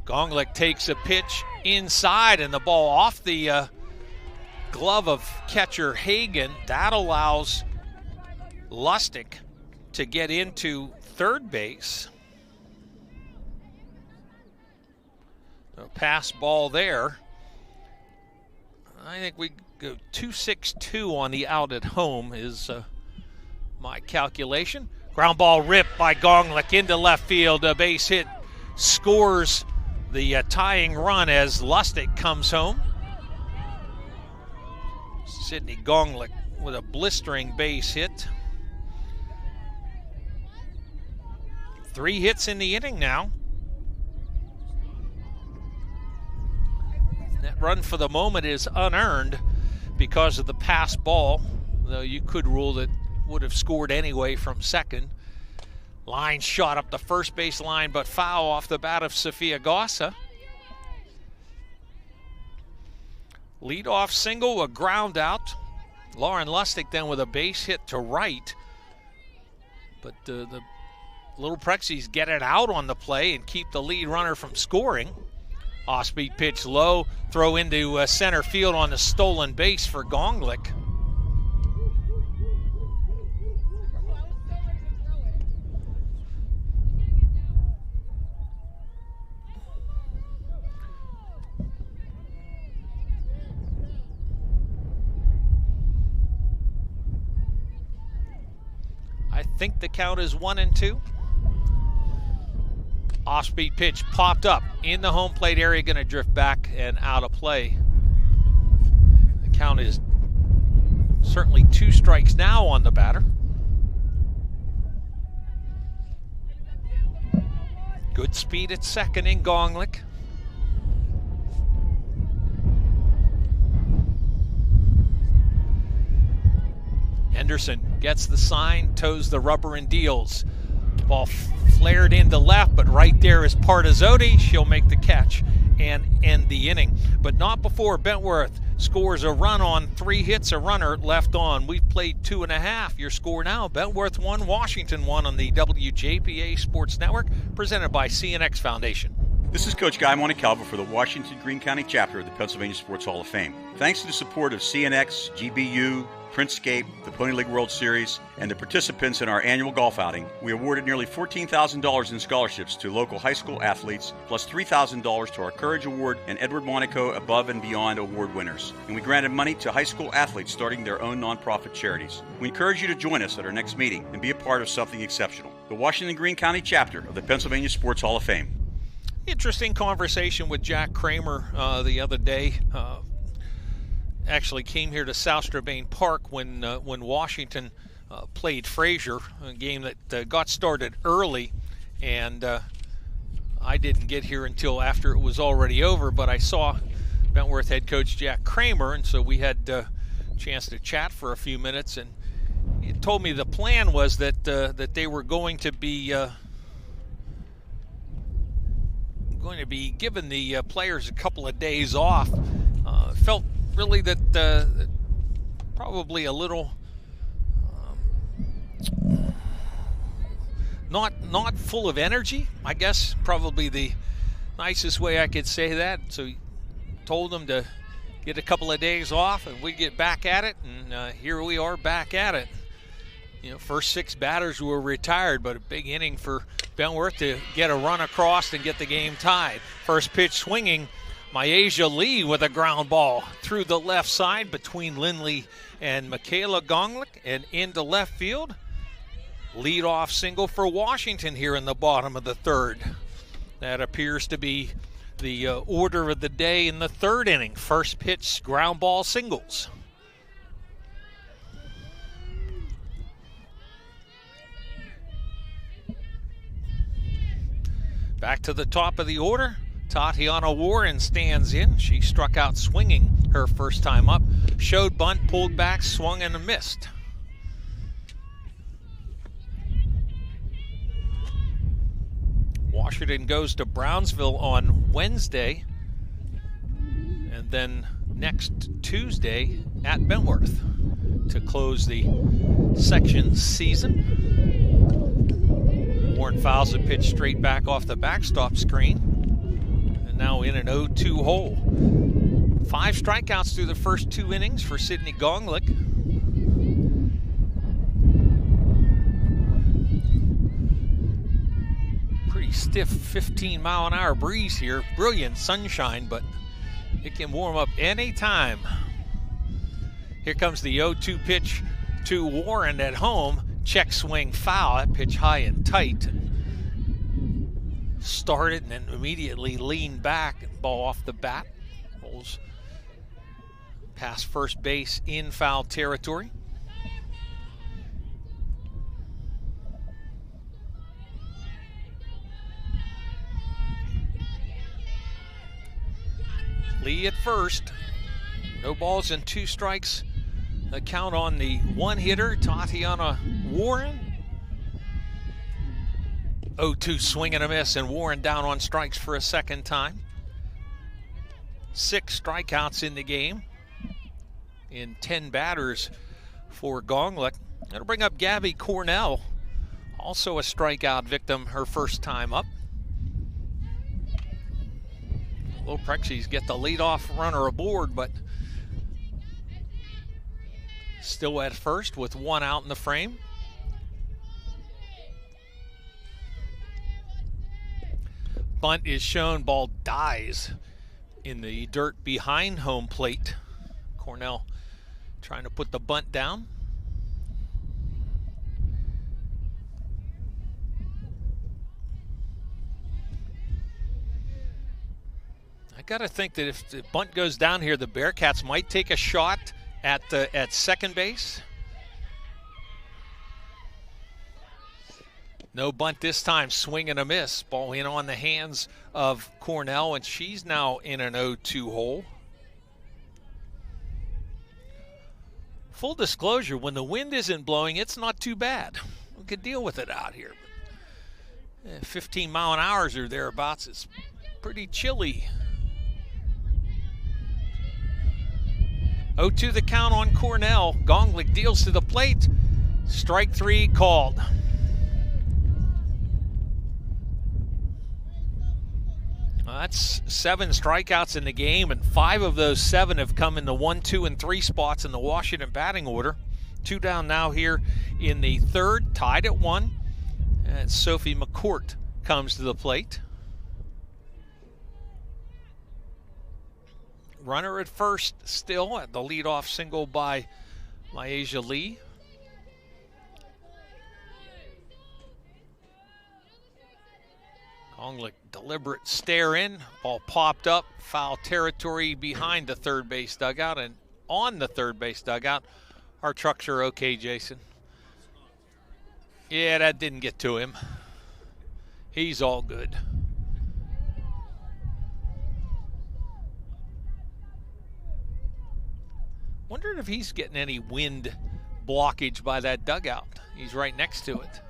Gonglick takes a pitch inside, and the ball off the glove of catcher Hagan. That allows Lustig to get into third base. A pass ball there. I think we go 2-6-2 on the out at home is my calculation. Ground ball ripped by Gonglick into left field. A base hit scores the tying run as Lustig comes home. Sydney Gonglick with a blistering base hit. 3 hits in the inning now. That run for the moment is unearned because of the pass ball, though you could rule that would have scored anyway from second. Line shot up the first base line, but foul off the bat of Sophia Gossa. Leadoff single, a ground out. Lauren Lustig then with a base hit to right. But the Little Prexies get it out on the play and keep the lead runner from scoring. Off-speed pitch low, throw into center field on the stolen base for Gonglick. I think the count is 1-2. Off-speed pitch popped up in the home plate area, going to drift back and out of play. The count is certainly 2 strikes now on the batter. Good speed at second in Gonglick. Henderson gets the sign, toes the rubber and deals. Ball flared into left, but right there is Partizzotti. She'll make the catch and end the inning. But not before Bentworth scores a run on 3 hits, a runner left on. We've played 2.5. Your score now, Bentworth 1, Washington 1 on the WJPA Sports Network, presented by CNX Foundation. This is Coach Guy Montecalvo for the Washington Greene County chapter of the Pennsylvania Sports Hall of Fame. Thanks to the support of CNX, GBU, Printscape, the Pony League World Series, and the participants in our annual golf outing, we awarded nearly $14,000 in scholarships to local high school athletes, plus $3,000 to our Courage Award and Edward Monaco Above and Beyond Award winners. And we granted money to high school athletes starting their own nonprofit charities. We encourage you to join us at our next meeting and be a part of something exceptional. The Washington Greene County chapter of the Pennsylvania Sports Hall of Fame. Interesting conversation with Jack Kramer the other day. Actually came here to South Strabane Park when Washington played Fraser, a game that got started early, and I didn't get here until after it was already over, but I saw Bentworth head coach Jack Kramer, and so we had a chance to chat for a few minutes, and he told me the plan was that they were going to be giving the players a couple of days off. Felt really that probably a little not full of energy, I guess, probably the nicest way I could say that. So he told them to get a couple of days off and we'd get back at it, and here we are back at it. You know, first 6 batters were retired, but a big inning for Bentworth to get a run across and get the game tied. First pitch swinging, Myasia Lee with a ground ball through the left side between Lindley and Michaela Gonglik and into left field. Lead-off single for Washington here in the bottom of the third. That appears to be the order of the day in the third inning. First pitch ground ball singles. Back to the top of the order, Tatiana Warren stands in. She struck out swinging her first time up. Showed bunt, pulled back, swung and missed. Washington goes to Brownsville on Wednesday, and then next Tuesday at Bentworth to close the section season. Warren fouls a pitch straight back off the backstop screen, and now in an 0-2 hole. 5 strikeouts through the first 2 innings for Sydney Gonglik. Pretty stiff 15-mile-an-hour breeze here. Brilliant sunshine, but it can warm up any time. Here comes the 0-2 pitch to Warren at home. Check swing foul. That pitch high and tight. Started and then immediately leaned back and ball off the bat. Rolls past first base in foul territory. Lee at first. No balls and 2 strikes. The count on the one hitter, Tatiana Warren. 0-2 swing and a miss, and Warren down on strikes for a second time. 6 strikeouts in the game in 10 batters for Gonglik. That'll bring up Gabby Cornell, also a strikeout victim her first time up. Little Prexies get the leadoff runner aboard, but still at first with 1 out in the frame. Bunt is shown, ball dies in the dirt behind home plate. Cornell trying to put the bunt down. I gotta think that if the bunt goes down here, the Bearcats might take a shot at second base. No bunt this time, swing and a miss. Ball in on the hands of Cornell, and she's now in an 0-2 hole. Full disclosure, when the wind isn't blowing, it's not too bad. We could deal with it out here. 15 mile an hour or thereabouts, it's pretty chilly. 0-2 the count on Cornell. Gonglik deals to the plate. Strike 3 called. That's 7 strikeouts in the game, and 5 of those 7 have come in the 1, 2, and 3 spots in the Washington batting order. 2 down now here in the third, tied at 1. And Sophie McCourt comes to the plate. Runner at first still at the leadoff single by Myasia Lee. Gonglick deliberate stare in, ball popped up, foul territory behind the third base dugout, and on the third base dugout, our trucks are okay, Jason. Yeah, that didn't get to him. He's all good. Wondering if he's getting any wind blockage by that dugout. He's right next to it.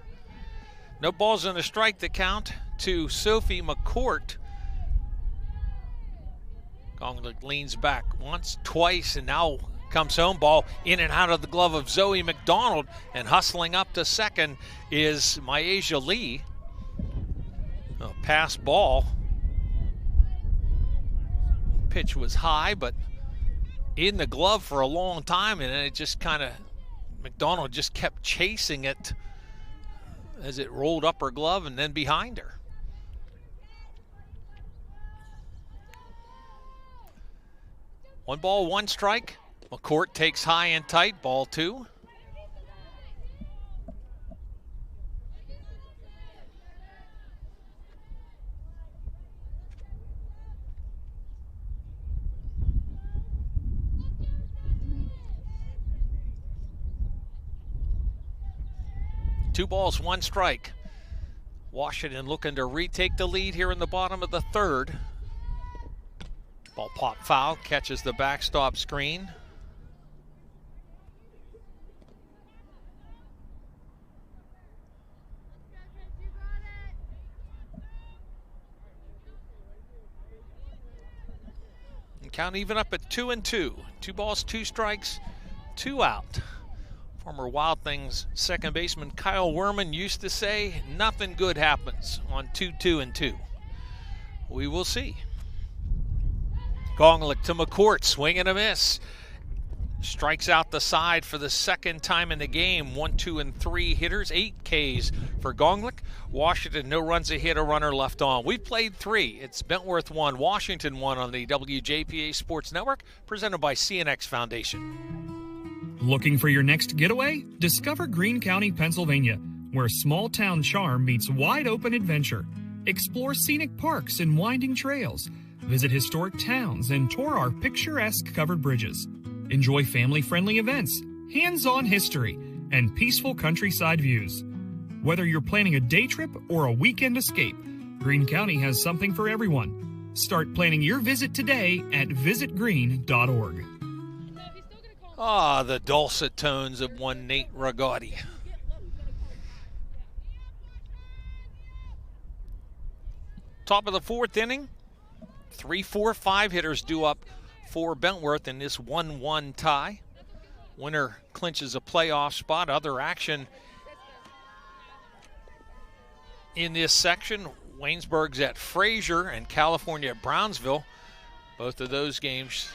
No balls on a strike to count to Sophie McCourt. Gonglick leans back once, twice, and now comes home. Ball in and out of the glove of Zoe McDonald, and hustling up to second is Myasia Lee. A pass ball. Pitch was high, but in the glove for a long time, and it just kind of, McDonald just kept chasing it as it rolled up her glove and then behind her. One ball, one strike. McCourt takes high and tight, ball 2. Two balls, one strike. Washington looking to retake the lead here in the bottom of the third. Ball pop foul, catches the backstop screen. And count even up at 2-2. 2 balls, 2 strikes, 2 out. Former Wild Things second baseman Kyle Werman used to say, nothing good happens on 2-2-2. We will see. Gonglick to McCourt, swing and a miss. Strikes out the side for the second time in the game. 1, 2, and 3 hitters, 8 Ks for Gonglick. Washington, no runs, a hit, a runner left on. We've played 3. It's Bentworth 1, Washington 1 on the WJPA Sports Network, presented by CNX Foundation. Looking for your next getaway? Discover Greene County, Pennsylvania, where small-town charm meets wide-open adventure. Explore scenic parks and winding trails. Visit historic towns and tour our picturesque covered bridges. Enjoy family-friendly events, hands-on history, and peaceful countryside views. Whether you're planning a day trip or a weekend escape, Greene County has something for everyone. Start planning your visit today at visitgreene.org. Ah, the dulcet tones of one Nate Ragotti. Top of the 4th inning. 3, 4, 5 hitters due up for Bentworth in this 1-1 tie. Winner clinches a playoff spot. Other action in this section. Waynesburg's at Fraser and California at Brownsville. Both of those games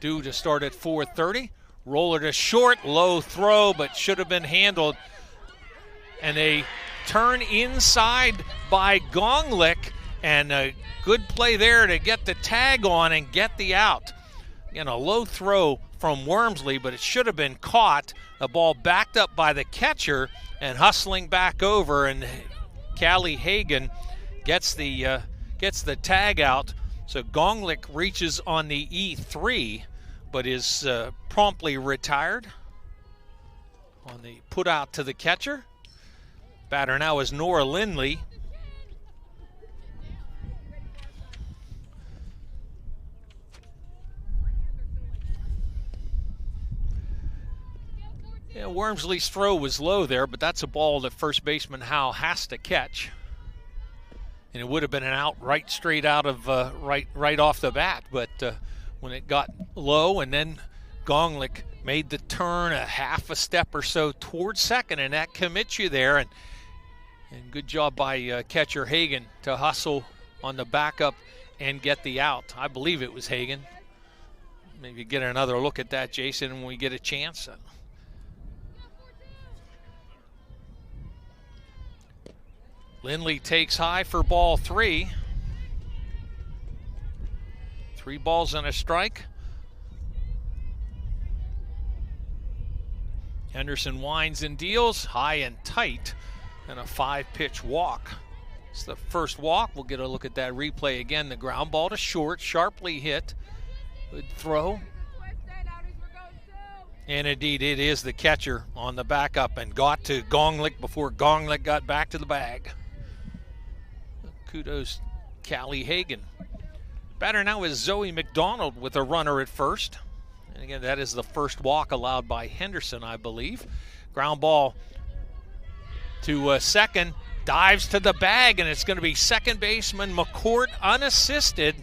due to start at 4:30. Roller to short, low throw, but should have been handled. And a turn inside by Gonglick, and a good play there to get the tag on and get the out. Again, a low throw from Wormsley, but it should have been caught. The ball backed up by the catcher and hustling back over, and Callie Hagan gets the tag out. So Gonglick reaches on the E3, but is promptly retired on the put out to the catcher. Batter now is Nora Lindley. Yeah, Wormsley's throw was low there, but that's a ball that first baseman Howe has to catch. And it would have been an out right straight out of right off the bat, but when it got low, and then Gonglick made the turn a half a step or so towards second, and that commits you there. And good job by catcher Hagan to hustle on the backup and get the out. I believe it was Hagen. Maybe get another look at that, Jason, when we get a chance. Lindley takes high for ball 3. 3 balls and a strike. Henderson winds and deals, high and tight, and a 5-pitch walk. It's the first walk. We'll get a look at that replay again. The ground ball to short, sharply hit. Good throw. And indeed, it is the catcher on the backup and got to Gonglik before Gonglik got back to the bag. Kudos, Callie Hagen. Batter now is Zoe McDonald with a runner at first. And again, that is the first walk allowed by Henderson, I believe. Ground ball to second, dives to the bag, and it's going to be second baseman McCourt unassisted.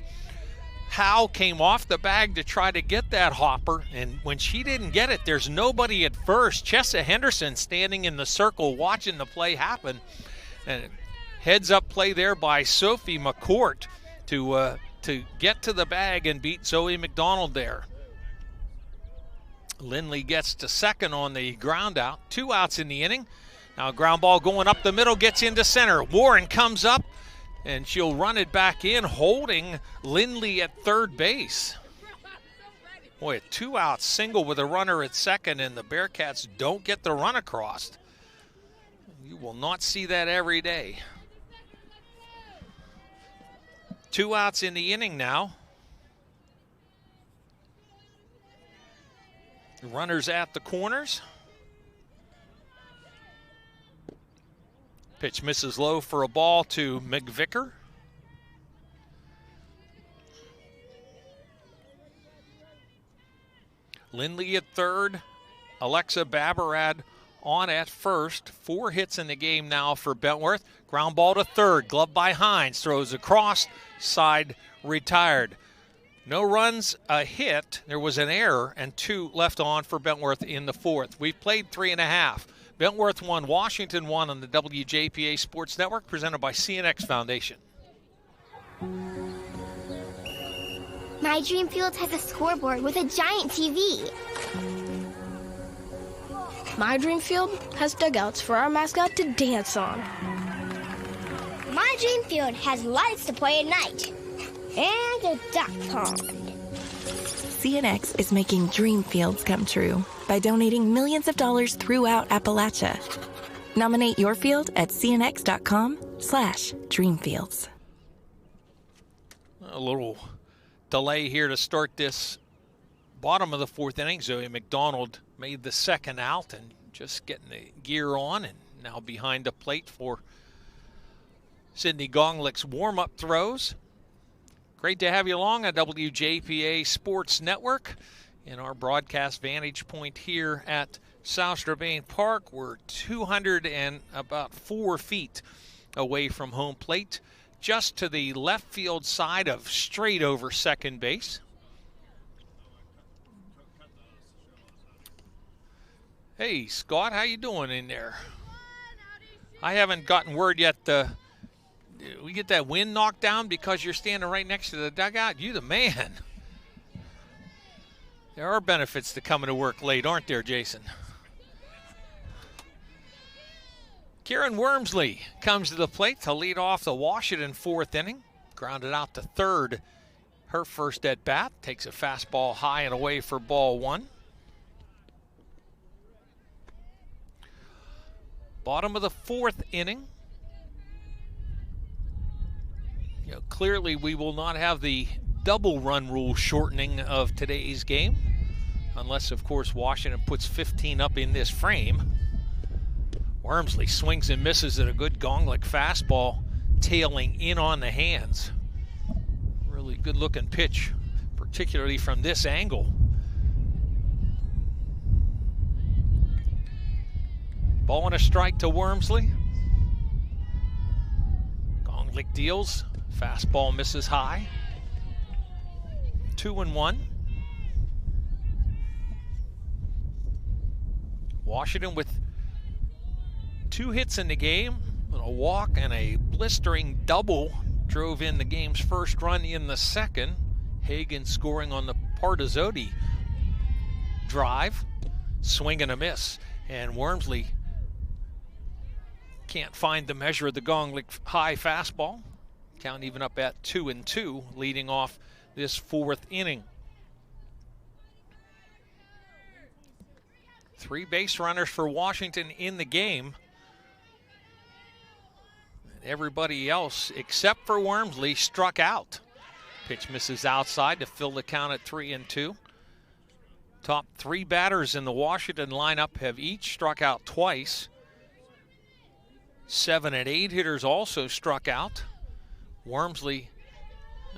Howe came off the bag to try to get that hopper, and when she didn't get it, there's nobody at first. Chessa Henderson standing in the circle watching the play happen. And heads up play there by Sophie McCourt to get to the bag and beat Zoe McDonald there. Lindley gets to second on the ground out. 2 outs in the inning. Now a ground ball going up the middle, gets into center. Warren comes up, and she'll run it back in, holding Lindley at third base. Boy, a 2-out single with a runner at second, and the Bearcats don't get the run across. You will not see that every day. 2 outs in the inning now. Runners at the corners. Pitch misses low for a ball to McVicker. Lindley at third. Alexa Babarad on at first. 4 hits in the game now for Bentworth. Ground ball to third. Glove by Hines. Throws across. Side retired. No runs, a hit. There was an error and 2 left on for Bentworth in the 4th. We've played 3.5. Bentworth won, Washington won on the WJPA Sports Network, presented by CNX Foundation. My Dream Field has a scoreboard with a giant TV. My Dream Field has dugouts for our mascot to dance on. My Dream Field has lights to play at night. And a duck pond. CNX is making dream fields come true by donating millions of dollars throughout Appalachia. Nominate your field at cnx.com/dreamfields. A little delay here to start this bottom of the 4th inning. Zoe McDonald made the second out and just getting the gear on, and now behind the plate for Sydney Gonglik's warm-up throws. Great to have you along on WJPA Sports Network in our broadcast vantage point here at South Strabane Park. We're 204 feet away from home plate, just to the left field side of straight over second base. Hey, Scott, how you doing in there? I haven't gotten word yet. We get that wind knocked down because you're standing right next to the dugout? You the man. There are benefits to coming to work late, aren't there, Jason? Kieran Wormsley comes to the plate to lead off the Washington 4th inning. Grounded out to third. Her first at bat. Takes a fastball high and away for ball 1. Bottom of the 4th inning. Clearly we will not have the double run rule shortening of today's game, unless, of course, Washington puts 15 up in this frame. Wormsley swings and misses at a good Gonglik fastball, tailing in on the hands. Really good-looking pitch, particularly from this angle. Ball and a strike to Wormsley. Gonglik deals. Fastball misses high. 2-1. Washington with 2 hits in the game, a walk and a blistering double drove in the game's first run in the second. Hagan scoring on the Partizoti drive. Swing and a miss. And Wormsley can't find the measure of the Gong high fastball. Count even up at 2-2, leading off this fourth inning. 3 base runners for Washington in the game. Everybody else, except for Wormsley, struck out. Pitch misses outside to fill the count at 3-2. Top 3 batters in the Washington lineup have each struck out twice. 7 and 8 hitters also struck out. Wormsley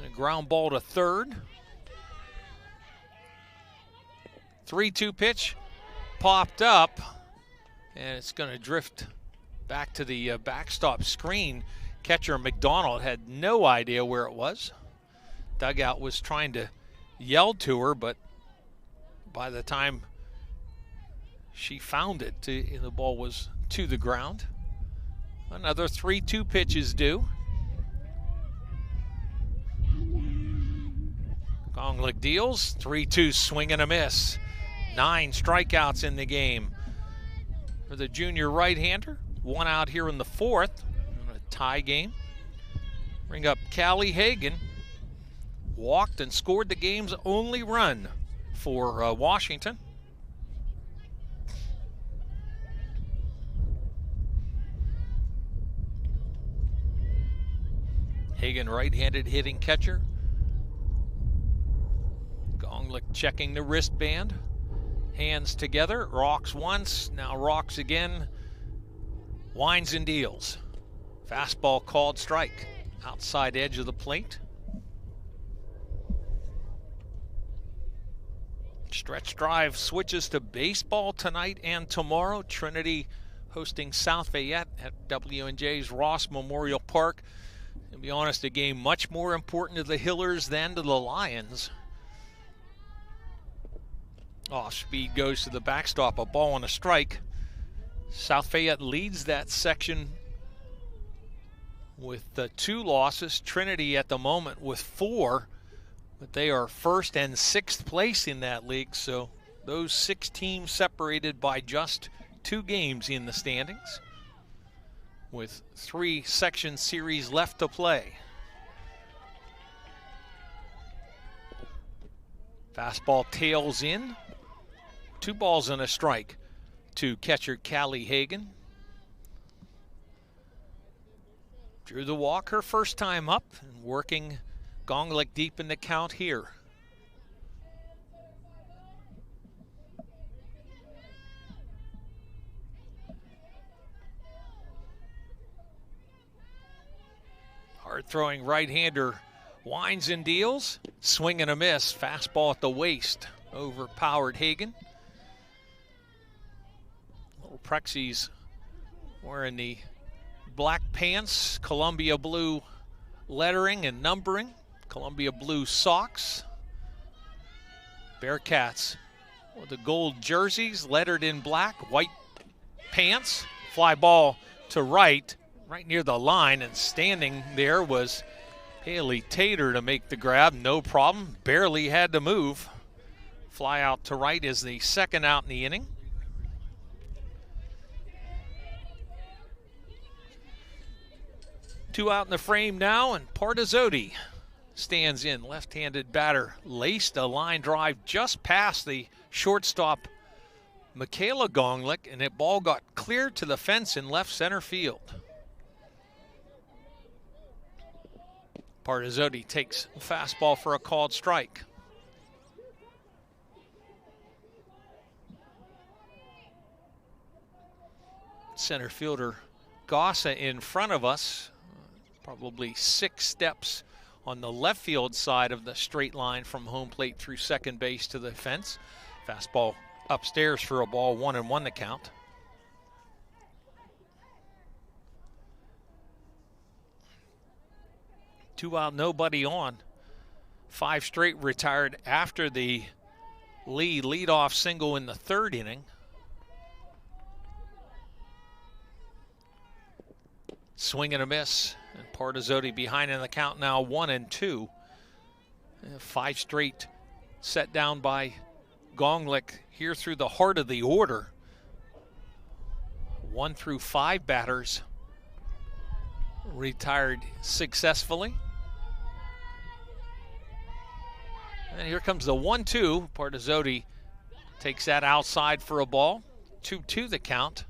a ground ball to third. 3-2 pitch popped up, and it's going to drift back to the backstop screen. Catcher McDonald had no idea where it was. Dugout was trying to yell to her, but by the time she found it, the ball was to the ground. Another 3-2 pitch is due. Gonglik deals, 3-2 swing and a miss. 9 strikeouts in the game for the junior right-hander. 1 out here in the fourth, in a tie game. Bring up Callie Hagan. Walked and scored the game's only run for Washington. Hagan, right-handed hitting catcher. Gonglik checking the wristband. Hands together, rocks once, now rocks again. Winds and deals. Fastball called strike. Outside edge of the plate. Stretch drive switches to baseball tonight and tomorrow. Trinity hosting South Fayette at W&J's Ross Memorial Park. To be honest, a game much more important to the Hillers than to the Lions. Off speed goes to the backstop, a ball and a strike. South Fayette leads that section with 2 losses. Trinity at the moment with 4, but they are first and 6th place in that league, so those 6 teams separated by just 2 games in the standings, with 3 section series left to play. Fastball tails in. 2 balls and a strike to catcher Callie Hagan. Drew the walk her first time up, and working Gonglik deep in the count here. Hard-throwing right-hander winds and deals. Swing and a miss. Fastball at the waist. Overpowered Hagan. Little Prexi's wearing the black pants, Columbia blue lettering and numbering, Columbia blue socks. Bearcats with the gold jerseys lettered in black, white pants. Fly ball to right near the line, and standing there was Haley Tater to make the grab. No problem, barely had to move. Fly out to right is the second out in the inning. Two out in the frame now, and Partizoti stands in. Left-handed batter laced a line drive just past the shortstop Michaela Gonglik, and that ball got clear to the fence in left center field. Partizoti takes a fastball for a called strike. Center fielder Gossa in front of us. Probably 6 steps on the left field side of the straight line from home plate through second base to the fence. Fastball upstairs for a ball, 1-1 the count. Two out, nobody on. 5 straight retired after the leadoff single in the 3rd inning. swing and a miss. And Partizoti behind in the count now 1-2. 5 straight set down by Gonglik here through the heart of the order. 1 through 5 batters retired successfully. And here comes the 1-2. Partizoti takes that outside for a ball. 2-2 the count.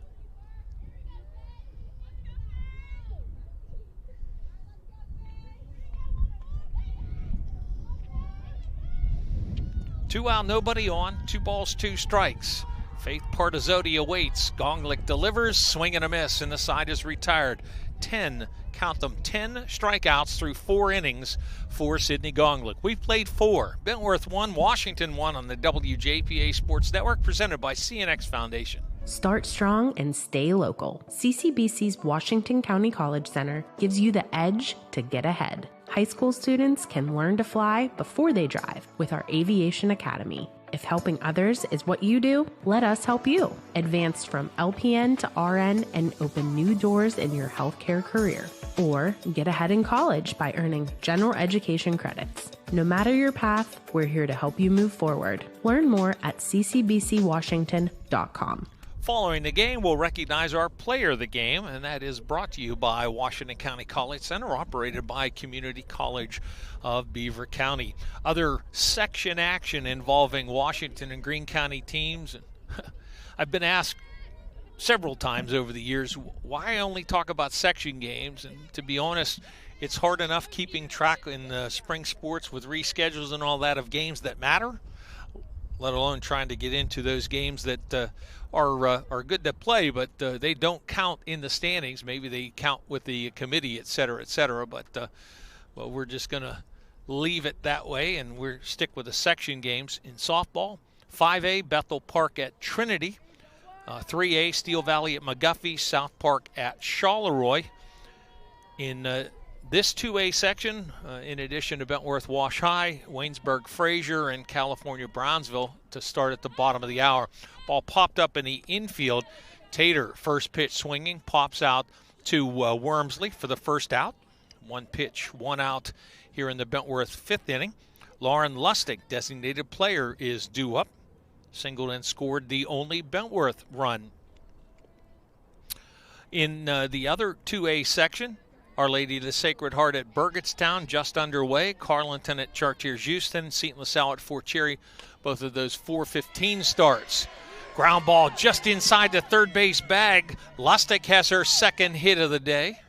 Two out, nobody on. 2 balls, 2 strikes. Faith Partizoti awaits. Gonglik delivers, swing and a miss, and the side is retired. 10, count them, 10 strikeouts through 4 innings for Sidney Gonglik. We've played 4. Bentworth 1, Washington 1 on the WJPA Sports Network, presented by CNX Foundation. Start strong and stay local. CCBC's Washington County College Center gives you the edge to get ahead. High school students can learn to fly before they drive with our Aviation Academy. If helping others is what you do, let us help you. Advance from LPN to RN and open new doors in your healthcare career. Or get ahead in college by earning general education credits. No matter your path, we're here to help you move forward. Learn more at ccbcwashington.com. Following the game, we'll recognize our player of the game, and that is brought to you by Washington County College Center, operated by Community College of Beaver County. Other section action involving Washington and Greene County teams. I've been asked several times over the years why I only talk about section games, and to be honest, it's hard enough keeping track in spring sports with reschedules and all that of games that matter, let alone trying to get into those games that are good to play, but they don't count in the standings. Maybe they count with the committee, et cetera, but well, we're just going to leave it that way, and we're stick with the section games. In softball, 5A, Bethel Park at Trinity, 3A, Steel Valley at McGuffey, South Park at Charleroi. In this 2A section, in addition to Bentworth Wash High, Waynesburg Fraser, and California Brownsville to start at the bottom of the hour. Ball popped up in the infield. Tater, first pitch swinging, pops out to Wormsley for the first out. 1 pitch, 1 out here in the Bentworth 5th inning. Lauren Lustig, designated player, is due up. Singled and scored the only Bentworth run. In the other 2A section, Our Lady of the Sacred Heart at Burgettstown just underway. Carlinton at Chartiers Houston. St. LaSalle at Fort Cherry. Both of those 4:15 starts. Ground ball just inside the third base bag. Lustig has her second hit of the day.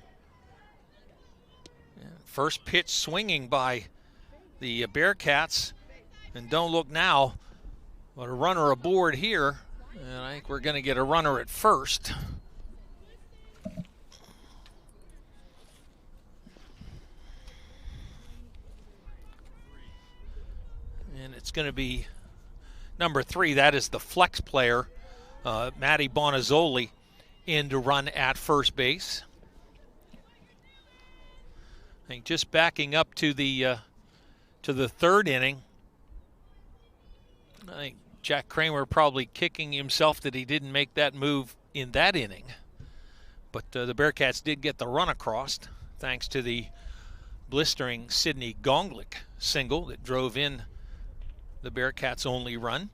First pitch swinging by the Bearcats. And don't look now, but a runner aboard here. And I think we're going to get a runner at first. And it's going to be number 3. That is the flex player, Maddie Bonazzoli, in to run at first base. I think just backing up to the 3rd inning. I think Jack Kramer probably kicking himself that he didn't make that move in that inning. But the Bearcats did get the run across thanks to the blistering Sidney Gonglik single that drove in the Bearcats' only run.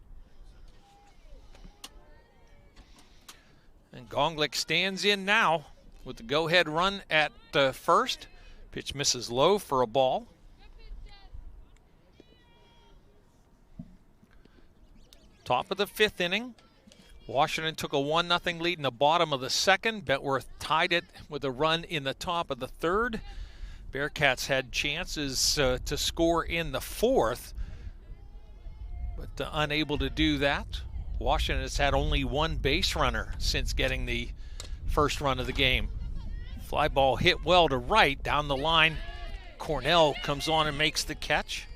And Gonglik stands in now with the go-ahead run at first. Pitch misses low for a ball. Top of the 5th inning. Washington took a 1-0 lead in the bottom of the 2nd. Bentworth tied it with a run in the top of the 3rd. Bearcats had chances to score in the 4th, but unable to do that. Washington has had only 1 base runner since getting the first run of the game. Fly ball hit well to right down the line. Cornell comes on and makes the catch.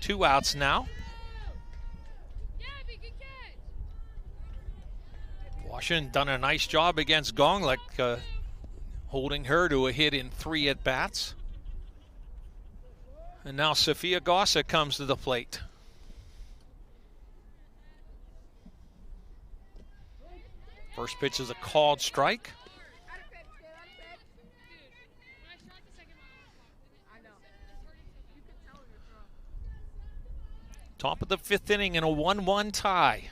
2 outs now. Washington done a nice job against Gonglik, holding her to a hit in 3 at-bats. And now Sophia Gossa comes to the plate. First pitch is a called strike. Top of the 5th inning in a 1-1 tie.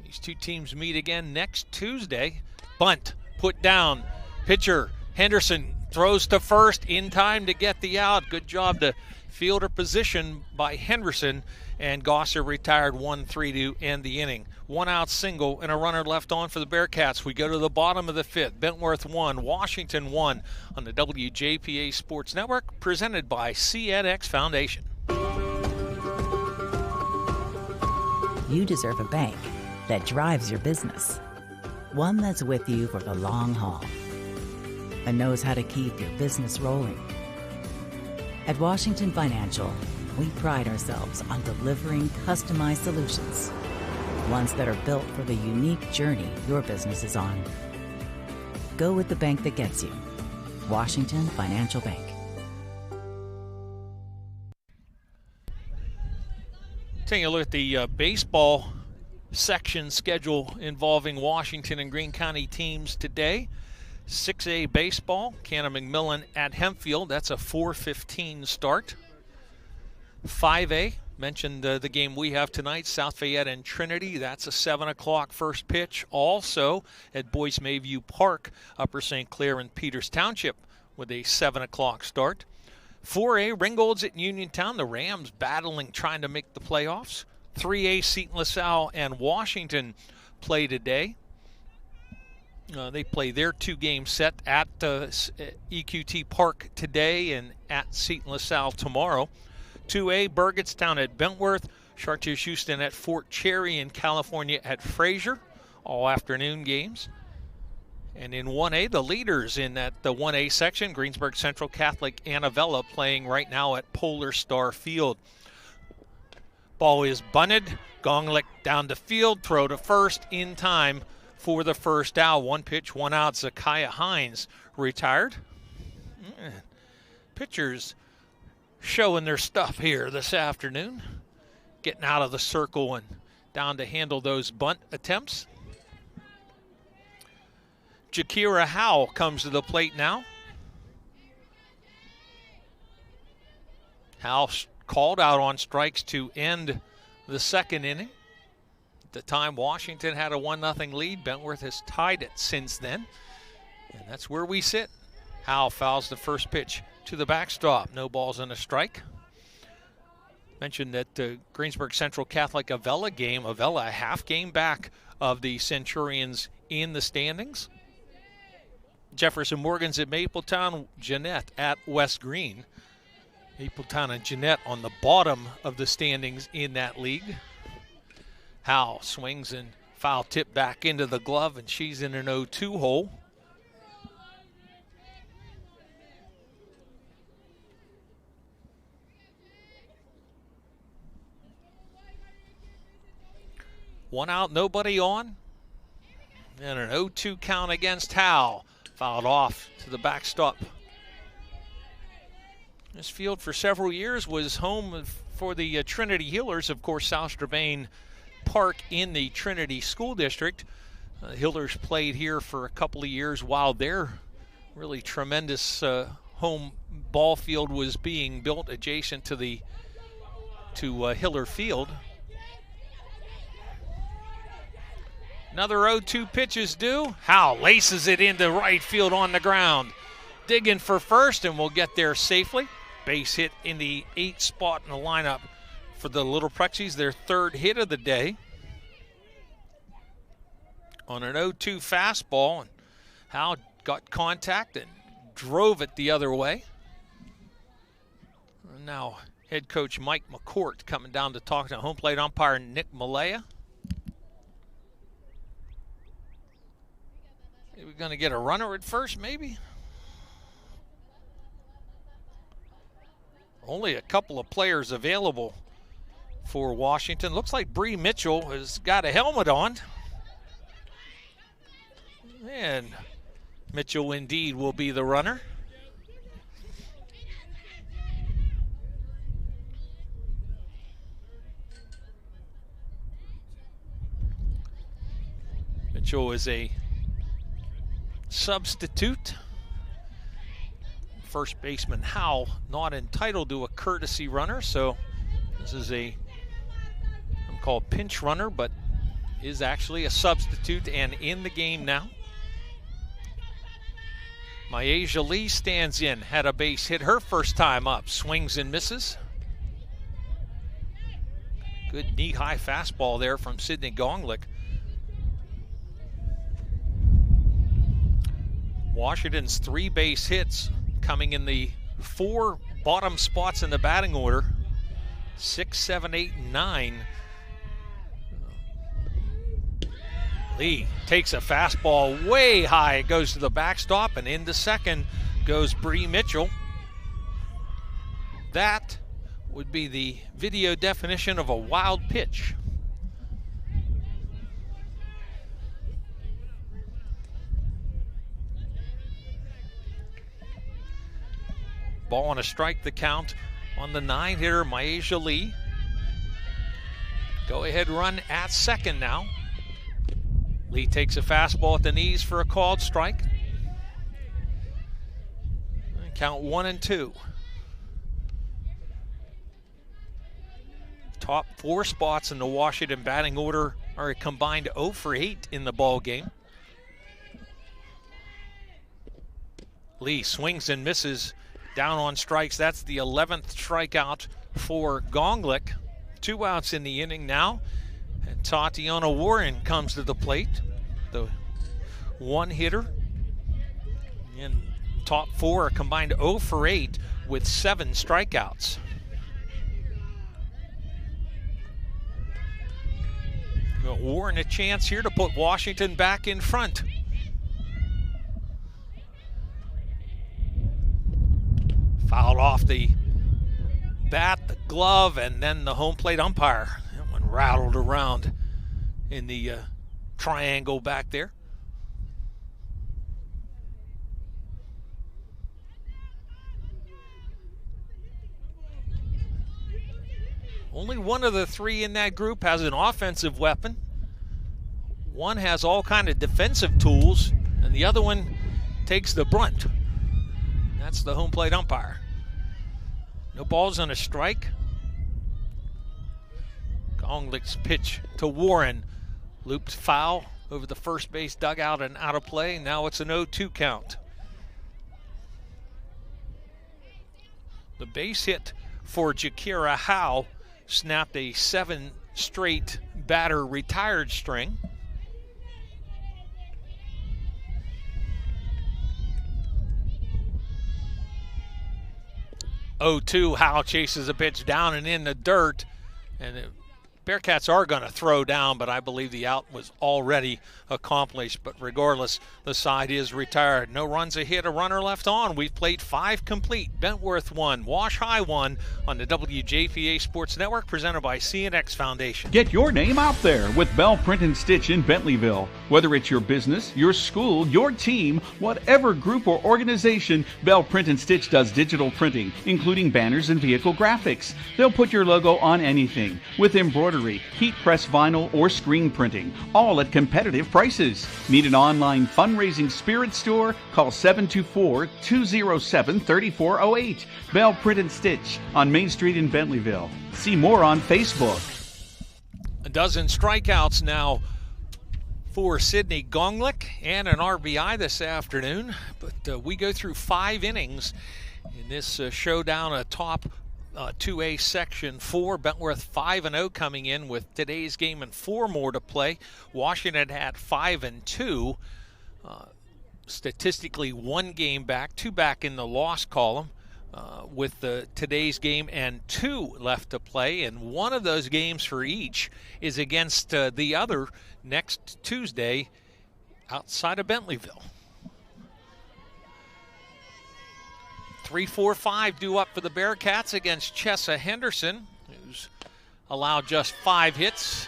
These two teams meet again next Tuesday. Bunt, put down. Pitcher Henderson throws to first in time to get the out. Good job to fielder position by Henderson, and Gosser retired 1-3 to end the inning. 1 out single and a runner left on for the Bearcats. We go to the bottom of the 5th. Bentworth 1, Washington 1 on the WJPA Sports Network, presented by CNX Foundation. You deserve a bank that drives your business. One that's with you for the long haul and knows how to keep your business rolling. At Washington Financial, we pride ourselves on delivering customized solutions, ones that are built for the unique journey your business is on. Go with the bank that gets you. Washington Financial Bank. Taking a look at the baseball section schedule involving Washington and Greene County teams today. 6A baseball, Cannon McMillan at Hempfield. That's a 4:15 start. 5A, mentioned the game we have tonight, South Fayette and Trinity. That's a 7 o'clock first pitch. Also at Boys Mayview Park, Upper St. Clair and Peters Township with a 7 o'clock start. 4A, Ringgold's at Uniontown. The Rams battling, trying to make the playoffs. 3A, Seton LaSalle and Washington play today. They play their 2-game set at EQT Park today and at Seton LaSalle tomorrow. 2A, Burgettstown at Bentworth. Chartiers Houston at Fort Cherry in California at Fraser. All afternoon games. And in 1A, the leaders in the 1A section, Greensburg Central Catholic Annavella playing right now at Polar Star Field. Ball is bunted. Gonglik down the field. Throw to first in time for the first out. 1 pitch, 1 out. Zakiah Hines retired. Pitchers showing their stuff here this afternoon. Getting out of the circle and down to handle those bunt attempts. Jakira Howell comes to the plate now. Howell called out on strikes to end the 2nd inning. At the time, Washington had a 1-0 lead. Bentworth has tied it since then. And that's where we sit. Howell fouls the first pitch to the backstop. No balls and a strike. Mentioned that the Greensburg Central Catholic Avella game. Avella a half game back of the Centurions in the standings. Jefferson Morgan's at Mapletown. Jeanette at West Green. Mapletown and Jeanette on the bottom of the standings in that league. Howell swings and foul tip back into the glove, and she's in an 0-2 hole. One out, nobody on. And an 0-2 count against Howell. Fouled off to the backstop. This field for several years was home for the Trinity Healers. Of course, South Strabane Park in the Trinity School District. Hillers played here for a couple of years while their really tremendous home ball field was being built adjacent to Hiller Field. Another 0-2 pitch is due. Howell laces it into right field on the ground. Digging for first, and will get there safely. Base hit in the 8th spot in the lineup for the Little Prexies, their 3rd hit of the day. On an 0-2 fastball, and Howell got contact and drove it the other way. And now head coach Mike McCourt coming down to talk to home plate umpire Nick Malaya. We're going to get a runner at first, maybe. Only a couple of players available for Washington. Looks like Bree Mitchell has got a helmet on. And Mitchell indeed will be the runner. Mitchell is a substitute first baseman Howell not entitled to a courtesy runner, so this is I'm called pinch runner, but is actually a substitute and in the game now. Myasia Lee stands in, had a base hit her first time up, swings and misses. Good knee-high fastball there from Sydney Gonglick. Washington's 3 base hits coming in the 4 bottom spots in the batting order. 6, 7, 8, and 9. Lee takes a fastball way high. It goes to the backstop, and into second goes Bree Mitchell. That would be the video definition of a wild pitch. Ball on a strike, the count on the 9-hitter, Myasia Lee. Go ahead run at second now. Lee takes a fastball at the knees for a called strike. Count 1-2. Top 4 spots in the Washington batting order are a combined 0 for 8 in the ball game. Lee swings and misses, down on strikes. That's the 11th strikeout for Gonglick. 2 outs in the inning now. And Tatiana Warren comes to the plate, the 1-hitter. And top 4 are combined 0 for 8 with 7 strikeouts. Warren a chance here to put Washington back in front. Fouled off the bat, the glove, and then the home plate umpire. That one rattled around in the triangle back there. Only one of the 3 in that group has an offensive weapon. One has all kind of defensive tools, and the other one takes the brunt. That's the home plate umpire. No balls on a strike. Gonglick's pitch to Warren. Looped foul over the first base dugout and out of play. Now it's an 0-2 count. The base hit for Jakira Howe snapped a 7 straight batter retired string. Howe chases a pitch down and in the dirt, and the Bearcats are going to throw down, but I believe the out was already accomplished. But regardless, the side is retired. No runs, a hit, a runner left on. We've played 5 complete. Bentworth 1, Wash High 1 on the WJPA Sports Network, presented by CNX Foundation. Get your name out there with Bell Print and Stitch in Bentleyville. Whether it's your business, your school, your team, whatever group or organization, Bell Print and Stitch does digital printing, including banners and vehicle graphics. They'll put your logo on anything with embroidery, heat press vinyl, or screen printing, all at competitive prices. Need an online fundraising spirit store? Call 724-207-3408. Bell Print and Stitch on Main Street in Bentleyville. See more on Facebook. A dozen strikeouts now for Sydney Gonglick and an RBI this afternoon. But we go through 5 innings in this showdown atop 2A Section 4. Bentworth 5-0 coming in with today's game and 4 more to play. Washington had 5-2. Statistically 1 game back, 2 back in the loss column with today's game and 2 left to play. And one of those games for each is against the other next Tuesday outside of Bentleyville. 3-4-5 due up for the Bearcats against Chessa Henderson, who's allowed just 5 hits,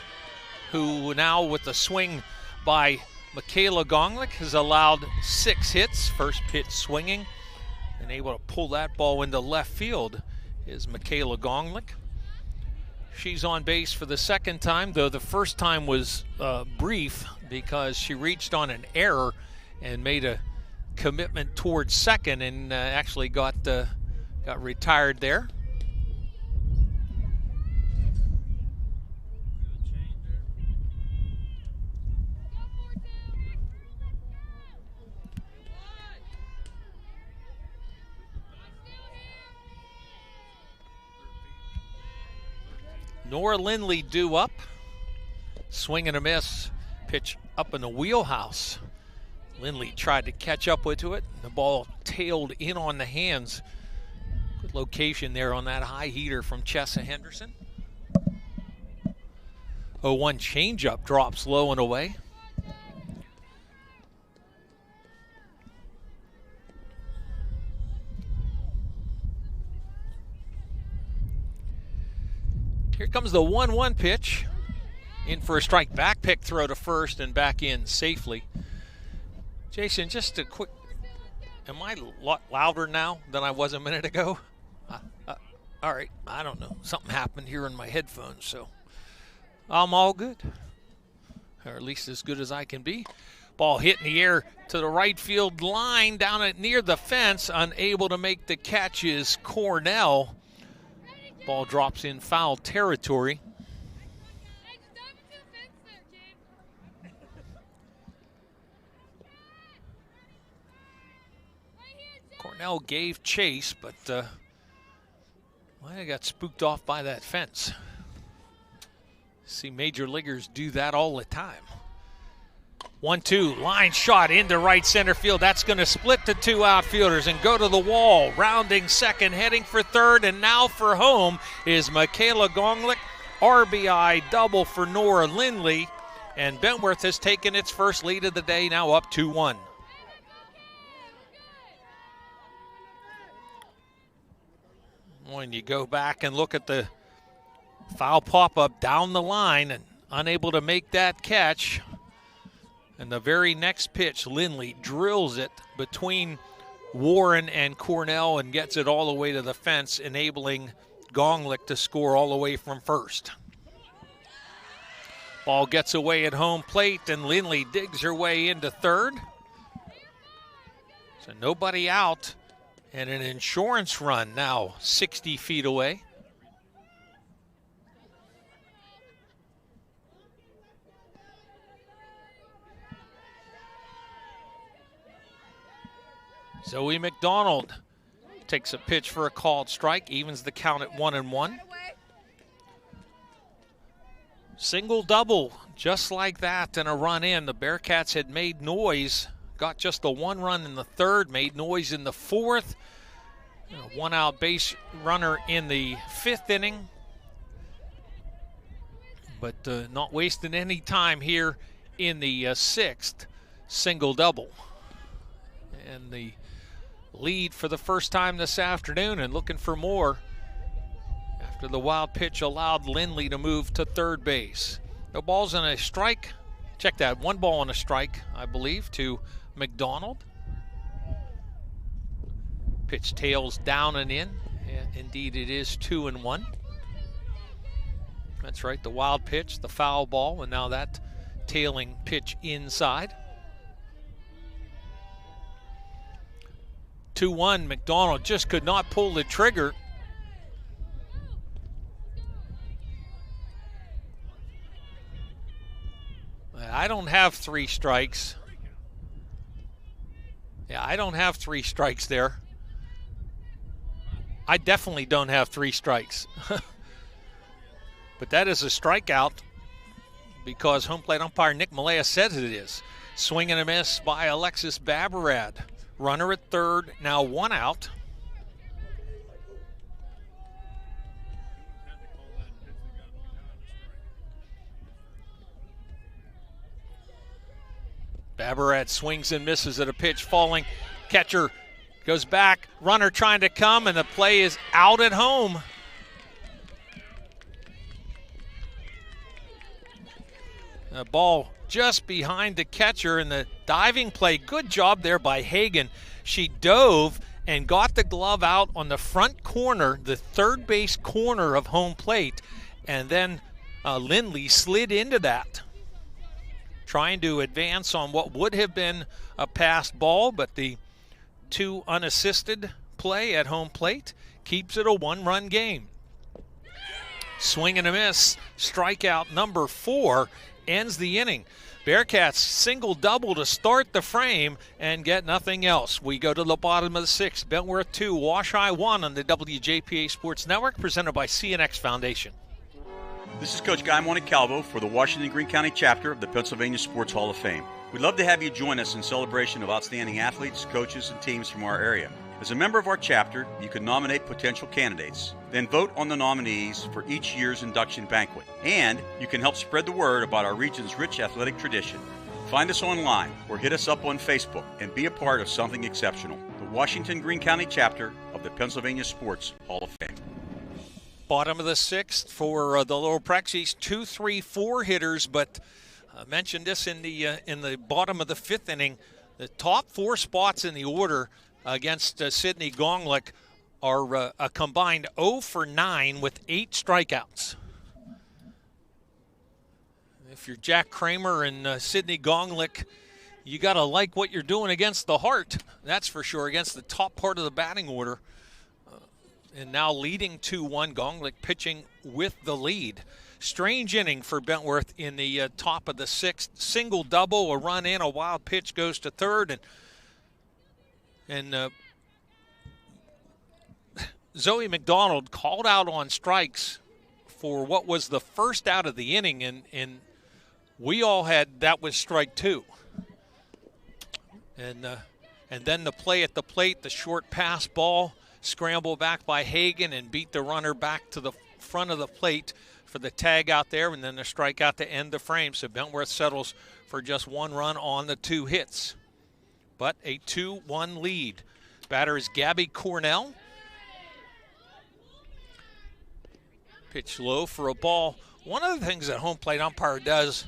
who now with the swing by Michaela Gonglick has allowed 6 hits. First pitch swinging and able to pull that ball into left field is Michaela Gonglick. She's on base for the second time, though the first time was brief because she reached on an error and made a commitment towards second and actually got retired there. Nora Lindley due up. Swing and a miss. Pitch up in the wheelhouse. Lindley tried to catch up with it. The ball tailed in on the hands. Good location there on that high heater from Chessa Henderson. 0-1 changeup drops low and away. Here comes the 1-1 pitch. In for a strike. Back pick throw to first and back in safely. Jason, just a quick, am I a lot louder now than I was a minute ago? All right, I don't know. Something happened here in my headphones, so I'm all good. Or at least as good as I can be. Ball hit in the air to the right field line down at near the fence. Unable to make the catch is Cornell. Ball drops in foul territory. Cornell gave chase, but I got spooked off by that fence. See major leaguers do that all the time. 1-2, line shot into right center field. That's going to split the two outfielders and go to the wall. Rounding second, heading for third, and now for home is Michaela Gonglick. RBI double for Nora Lindley, and Bentworth has taken its first lead of the day, now up 2-1. When you go back and look at the foul pop-up down the line and unable to make that catch. And the very next pitch, Lindley drills it between Warren and Cornell and gets it all the way to the fence, enabling Gonglick to score all the way from first. Ball gets away at home plate, and Lindley digs her way into third. So nobody out. And an insurance run now 60 feet away. Zoe McDonald takes a pitch for a called strike, evens the count at 1-1. Single double, just like that, and a run in. The Bearcats had made noise. Got just the one run in the third, made noise in the fourth. A one-out base runner in the fifth inning. But not wasting any time here in the sixth. Single double. And the lead for the first time this afternoon, and looking for more after the wild pitch allowed Lindley to move to third base. No balls and a strike. Check that, one ball and a strike, I believe, to McDonald. Pitch tails down and in. And indeed, it is 2-1. That's right, the wild pitch, the foul ball, and now that tailing pitch inside. 2-1, McDonald just could not pull the trigger. I don't have three strikes. Yeah, I don't have three strikes there. I definitely don't have three strikes. But that is a strikeout because home plate umpire Nick Malaya says it is. Swing and a miss by Alexis Babarad. Runner at third, now one out. Babarad swings and misses at a pitch falling. Catcher goes back, runner trying to come, and the play is out at home. The ball just behind the catcher in the diving play. Good job there by Hagan. She dove and got the glove out on the front corner, the third base corner of home plate, and then Lindley slid into that, trying to advance on what would have been a passed ball, but the 2 unassisted play at home plate, keeps it a 1-run game. Swing and a miss, strikeout number 4 ends the inning. Bearcats single-double to start the frame and get nothing else. We go to the bottom of the 6th. Bentworth 2, Wash High 1 on the WJPA Sports Network, presented by CNX Foundation. This is Coach Guy Montecalvo for the Washington Greene County chapter of the Pennsylvania Sports Hall of Fame. We'd love to have you join us in celebration of outstanding athletes, coaches, and teams from our area. As a member of our chapter, you can nominate potential candidates, then vote on the nominees for each year's induction banquet. And you can help spread the word about our region's rich athletic tradition. Find us online or hit us up on Facebook and be a part of something exceptional. The Washington Greene County chapter of the Pennsylvania Sports Hall of Fame. Bottom of the 6th for the Lower Prexies, 2, 3, 4 hitters, but I mentioned this in the bottom of the 5th inning. The top 4 spots in the order against Sidney Gonglik are a combined 0 for 9 with 8 strikeouts. If you're Jack Kramer and Sidney Gonglik, you got to like what you're doing against the heart. That's for sure, against the top part of the batting order. And now leading 2-1, Gonglik pitching with the lead. Strange inning for Bentworth in the top of the 6th. Single double, a run in, a wild pitch goes to third, and Zoe McDonald called out on strikes for what was the first out of the inning, and we all had that was strike 2. And then the play at the plate, the short pass ball, scramble back by Hagan and beat the runner back to the front of the plate for the tag out there, and then the strikeout to end the frame. So Bentworth settles for just 1 run on the 2 hits. But a 2-1 lead. Batter is Gabby Cornell. Pitch low for a ball. One of the things that home plate umpire does,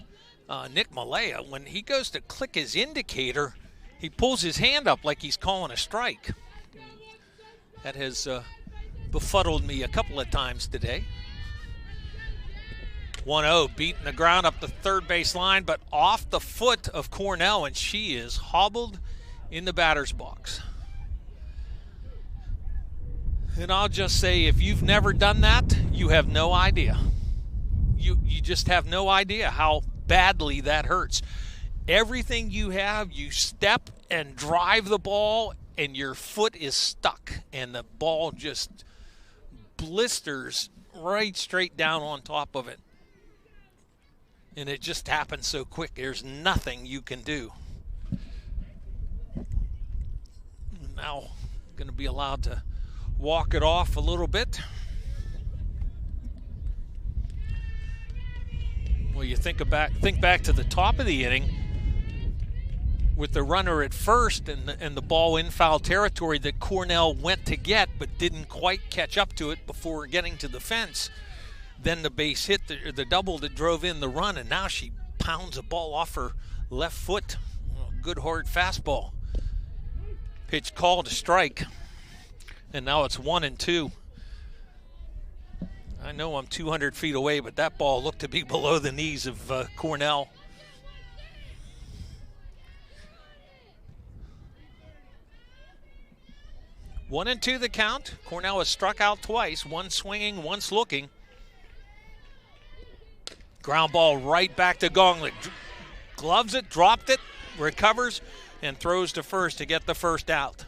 Nick Malaya, when he goes to click his indicator, he pulls his hand up like he's calling a strike. That has befuddled me a couple of times today. 1-0, beating the ground up the third base line, but off the foot of Cornell, and she is hobbled in the batter's box. And I'll just say, if you've never done that, you have no idea. You just have no idea how badly that hurts. Everything you have, you step and drive the ball, and your foot is stuck, and the ball just blisters right straight down on top of it. And it just happens so quick. There's nothing you can do. Now, I'm going to be allowed to walk it off a little bit. Well, you think back to the top of the inning with the runner at first and the ball in foul territory that Cornell went to get but didn't quite catch up to it before getting to the fence. Then the base hit, the double that drove in the run, and now she pounds a ball off her left foot. Good hard fastball. Pitch called to strike, and now it's 1-2. I know I'm 200 feet away, but that ball looked to be below the knees of Cornell. One and two the count. Cornell has struck out twice, one swinging, once looking. Ground ball right back to Gonglik. Gloves it, dropped it, recovers, and throws to first to get the first out.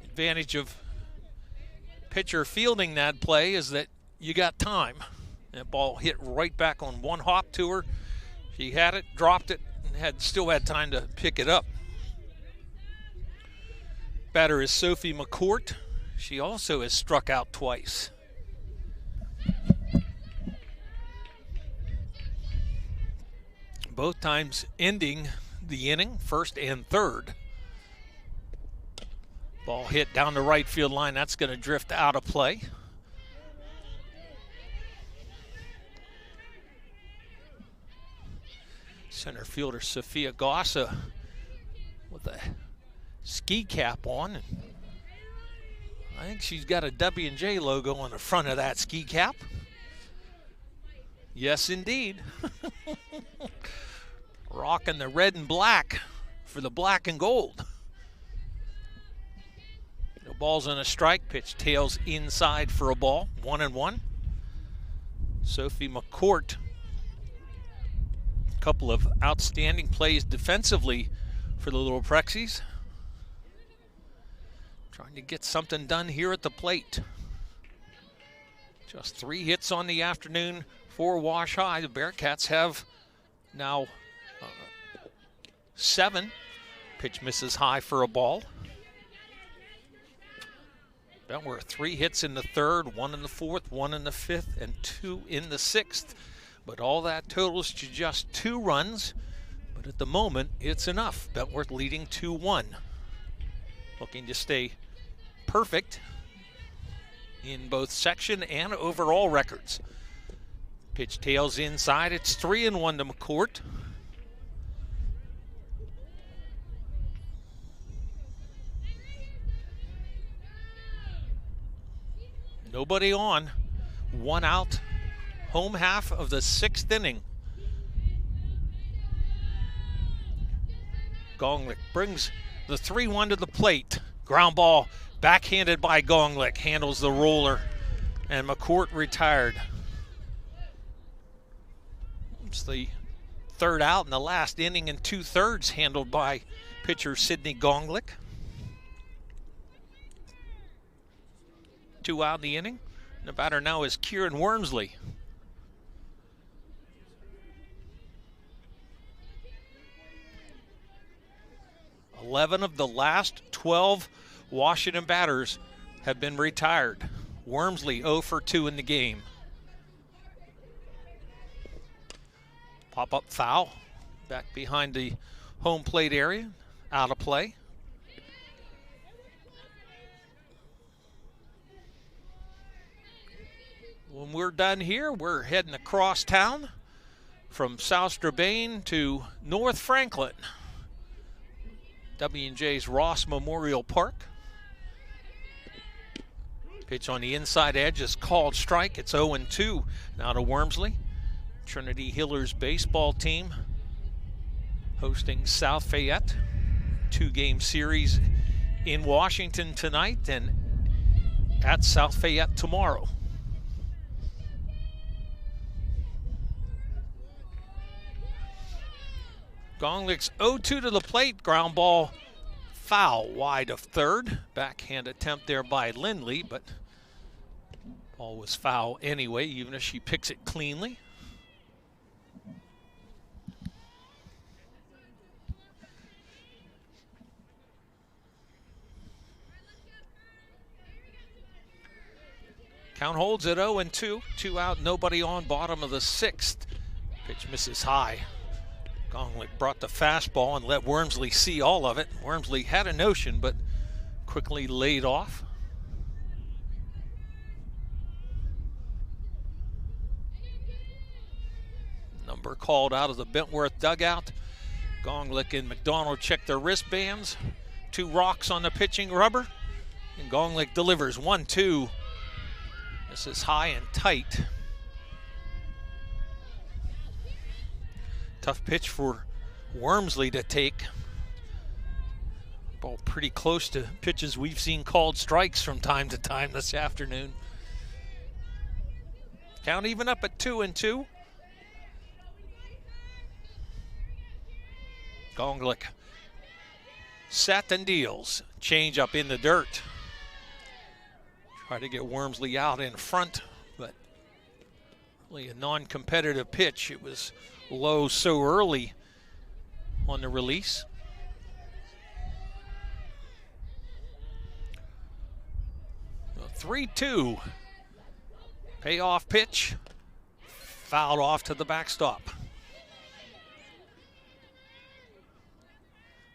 Advantage of pitcher fielding that play is that you got time. That ball hit right back on one hop to her. She had it, dropped it, and still had time to pick it up. Batter is Sophie McCourt. She also has struck out twice. Both times ending the inning, first and third. Ball hit down the right field line. That's going to drift out of play. Center fielder Sophia Gossa with a ski cap on. I think she's got a W&J logo on the front of that ski cap. Yes, indeed. Rocking the red and black for the black and gold. The ball's on a strike. Pitch tails inside for a ball. 1-1. Sophie McCourt. A couple of outstanding plays defensively for the Little Prexies. Trying to get something done here at the plate. Just 3 hits on the afternoon for Wash High. The Bearcats have now 7. Pitch misses high for a ball. Bentworth 3 hits in the 3rd, 1 in the 4th, 1 in the 5th, and 2 in the 6th. But all that totals to just 2 runs. But at the moment, it's enough. Bentworth leading 2-1. Looking to stay perfect in both section and overall records. Pitch tails inside. It's 3-1 to McCourt. Nobody on. 1 out. Home half of the 6th inning. Gonglik brings the 3-1 to the plate. Ground ball backhanded by Gonglik. Handles the roller. And McCourt retired. It's the 3rd out in the last inning and 2/3 handled by pitcher Sidney Gonglik. 2 out in the inning. The batter now is Kieran Wormsley. Eleven of the last 12 Washington batters have been retired. Wormsley 0 for 2 in the game. Pop-up foul back behind the home plate area. Out of play. When we're done here, we're heading across town from South Strabane to North Franklin. W&J's Ross Memorial Park. Pitch on the inside edge is called strike. It's 0-2 now to Wormsley. Trinity Hillers baseball team hosting South Fayette. 2-game series in Washington tonight and at South Fayette tomorrow. Gonglik's 0-2 to the plate. Ground ball foul wide of 3rd. Backhand attempt there by Lindley, but ball was foul anyway, even if she picks it cleanly. Count holds at 0-2. 2 out, nobody on, bottom of the 6th. Pitch misses high. Gonglik brought the fastball and let Wormsley see all of it. Wormsley had a notion, but quickly laid off. Number called out of the Bentworth dugout. Gonglik and McDonald check their wristbands. 2 rocks on the pitching rubber. And Gonglik delivers 1-2. This is high and tight. Tough pitch for Wormsley to take. Ball pretty close to pitches we've seen called strikes from time to time this afternoon. Count even up at 2-2. Gonglik set and deals. Change up in the dirt. Try to get Wormsley out in front, but really a non-competitive pitch. It was low so early on the release. A 3-2. Payoff pitch. Fouled off to the backstop.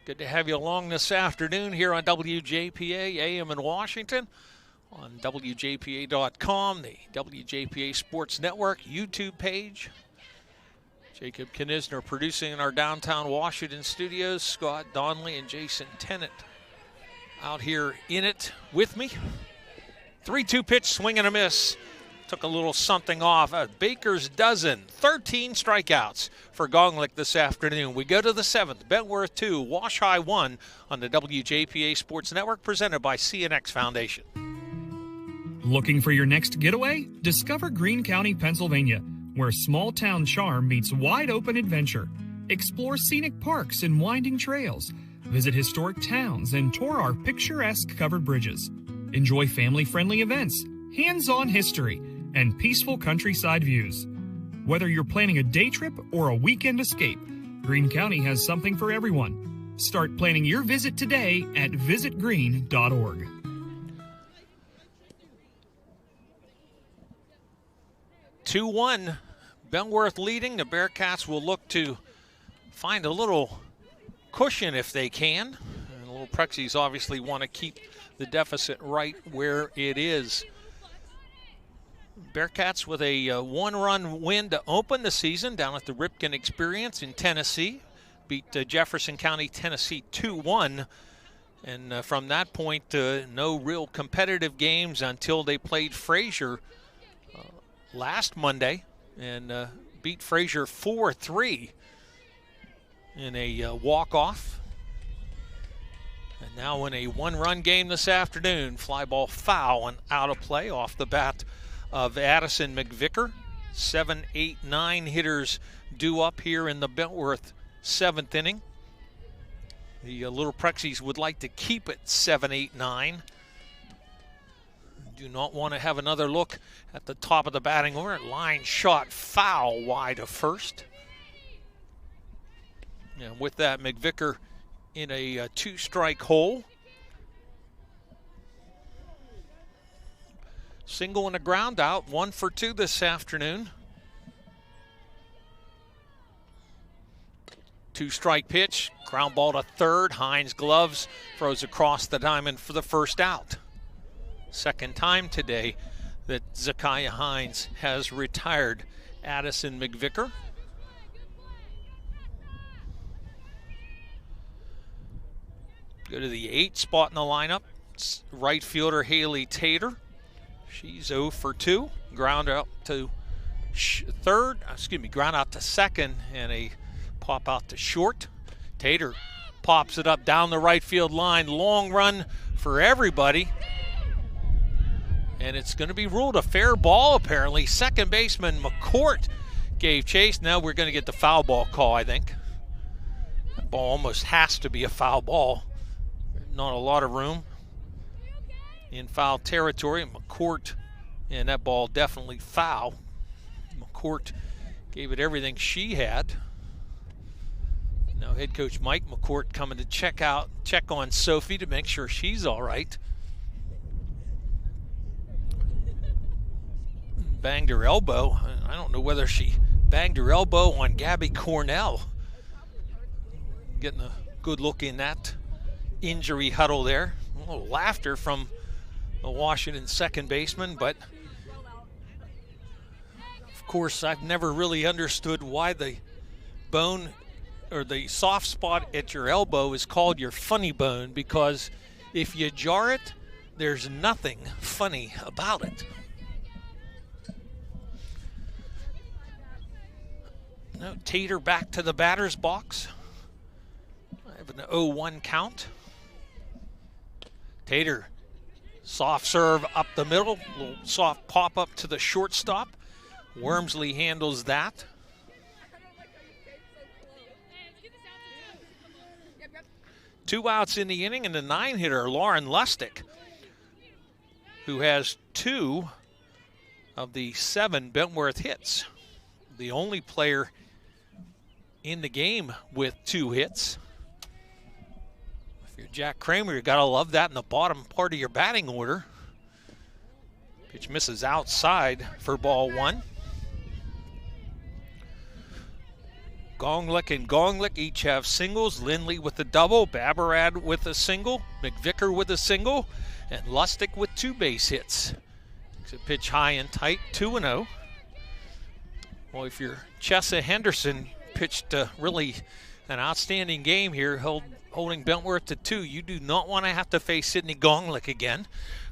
Good to have you along this afternoon here on WJPA AM in Washington, on WJPA.com, the WJPA Sports Network YouTube page. Jacob Knisner producing in our downtown Washington studios. Scott Donnelly and Jason Tennant out here in it with me. 3-2 pitch, swing and a miss. took a little something off. A baker's dozen, 13 strikeouts for Gonglik this afternoon. We go to the 7th, Bentworth 2, Wash High 1 on the WJPA Sports Network, presented by CNX Foundation. Looking for your next getaway? Discover Greene County, Pennsylvania, where small-town charm meets wide-open adventure. Explore scenic parks and winding trails. Visit historic towns and tour our picturesque covered bridges. Enjoy family-friendly events, hands-on history, and peaceful countryside views. Whether you're planning a day trip or a weekend escape, Greene County has something for everyone. Start planning your visit today at visitgreene.org. (2-1), Bentworth leading. The Bearcats will look to find a little cushion if they can. And the Little Prexies obviously want to keep the deficit right where it is. Bearcats with a one-run win to open the season down at the Ripken Experience in Tennessee. Beat Jefferson County, Tennessee 2-1. And from that point, no real competitive games until they played Fraser last Monday and beat Fraser 4-3 in a walk-off. And now in a one-run game this afternoon, fly ball foul and out of play off the bat of Addison McVicker. 7, 8, 9 hitters due up here in the Bentworth 7th inning. The Little Prexies would like to keep it 7, 8, 9. Do not want to have another look at the top of the batting order. Line shot foul wide of first. And with that, McVicker in a two-strike hole. Single and a ground out, 1 for 2 this afternoon. Two-strike pitch, ground ball to third. Hines gloves, throws across the diamond for the first out. Second time today that Zakiah Hines has retired Addison McVicker. Go to the 8 spot in the lineup. It's right fielder Haley Tater. She's 0 for 2. Ground out to ground out to second and a pop out to short. Tater pops it up down the right field line. Long run for everybody. And it's going to be ruled a fair ball, apparently. Second baseman McCourt gave chase. Now we're going to get the foul ball call, I think. That ball almost has to be a foul ball. Not a lot of room in foul territory. McCourt, and that ball definitely foul. McCourt gave it everything she had. Now head coach Mike McCourt coming to check on Sophie to make sure she's all right. Banged her elbow. I don't know whether she banged her elbow on Gabby Cornell. Getting a good look in that injury huddle there. A little laughter from the Washington second baseman, but of course I've never really understood why the bone or the soft spot at your elbow is called your funny bone, because if you jar it, there's nothing funny about it. No, Tater back to the batter's box. I have an 0-1 count. Tater, soft serve up the middle, little soft pop up to the shortstop. Wormsley handles that. Two outs in the inning, and the 9-hitter, Lauren Lustig, who has 2 of the 7 Bentworth hits. The only player in the game with 2 hits. If you're Jack Kramer, you gotta love that in the bottom part of your batting order. Pitch misses outside for ball 1. Gonglik and Gonglik each have singles. Lindley with a double, Babarad with a single, McVicker with a single, and Lustig with 2 base hits. It's a pitch high and tight, 2-0. Well, if you're Chessa Henderson, pitched really an outstanding game here, holding Bentworth to 2. You do not want to have to face Sydney Gonglik again.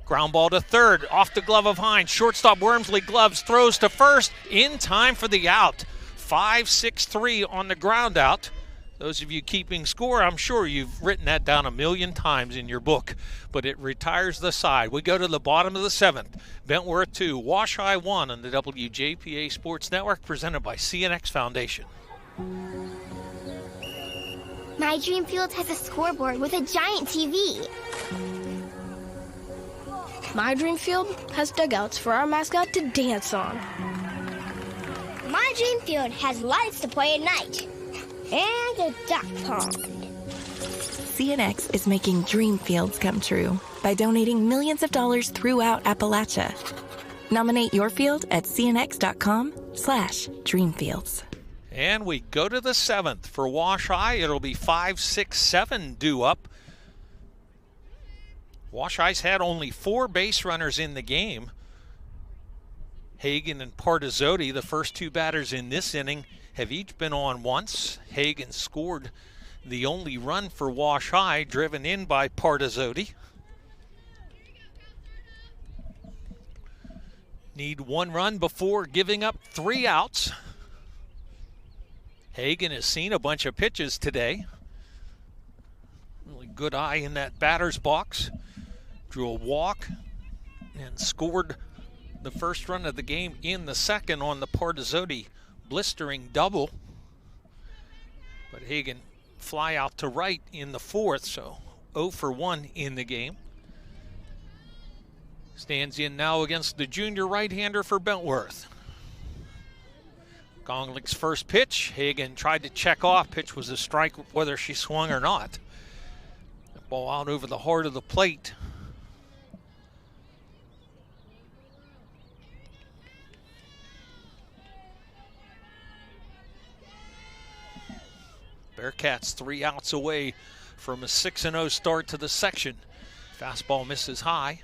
Ground ball to third, off the glove of Hines. Shortstop Wormsley gloves, throws to first, in time for the out. 5-6-3 on the ground out. Those of you keeping score, I'm sure you've written that down a million times in your book, but it retires the side. We go to the bottom of the 7th. Bentworth 2, Wash High 1 on the WJPA Sports Network, presented by CNX Foundation. My dream field has a scoreboard with a giant TV. My dream field has dugouts for our mascot to dance on. My dream field has lights to play at night. And a duck pond. CNX is making dream fields come true by donating millions of dollars throughout Appalachia. Nominate your field at cnx.com/dreamfields. And we go to the 7th for Wash High. It'll be 5-6-7 due up. Wash High's had only 4 base runners in the game. Hagan and Partizzotti, the first 2 batters in this inning, have each been on once. Hagan scored the only run for Wash High, driven in by Partizzotti. Need 1 run before giving up 3 outs. Hagan has seen a bunch of pitches today. Really good eye in that batter's box. Drew a walk and scored the first run of the game in the second on the Partizzotti blistering double. But Hagan fly out to right in the 4th, so 0 for 1 in the game. Stands in now against the junior right-hander for Bentworth. Gonglick's first pitch. Hagan tried to check off. Pitch was a strike whether she swung or not. The ball out over the heart of the plate. Bearcats 3 outs away from a 6-0 start to the section. Fastball misses high.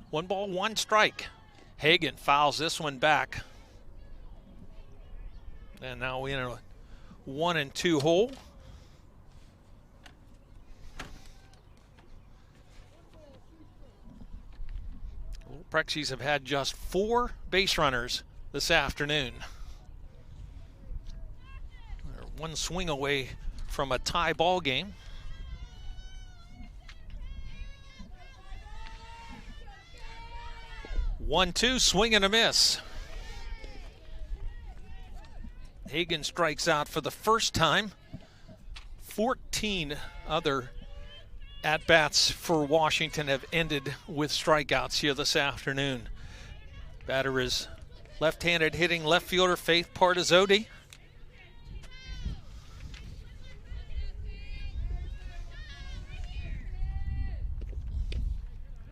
One ball, 1 strike. Hagan fouls this one back. And now we're in a 1-2 hole. Prexies have had just 4 base runners this afternoon. They're 1 swing away from a tie ball game. One-two, swing and a miss. Hagan strikes out for the first time. 14 other at-bats for Washington have ended with strikeouts here this afternoon. Batter is left-handed hitting left fielder Faith Partizzotti.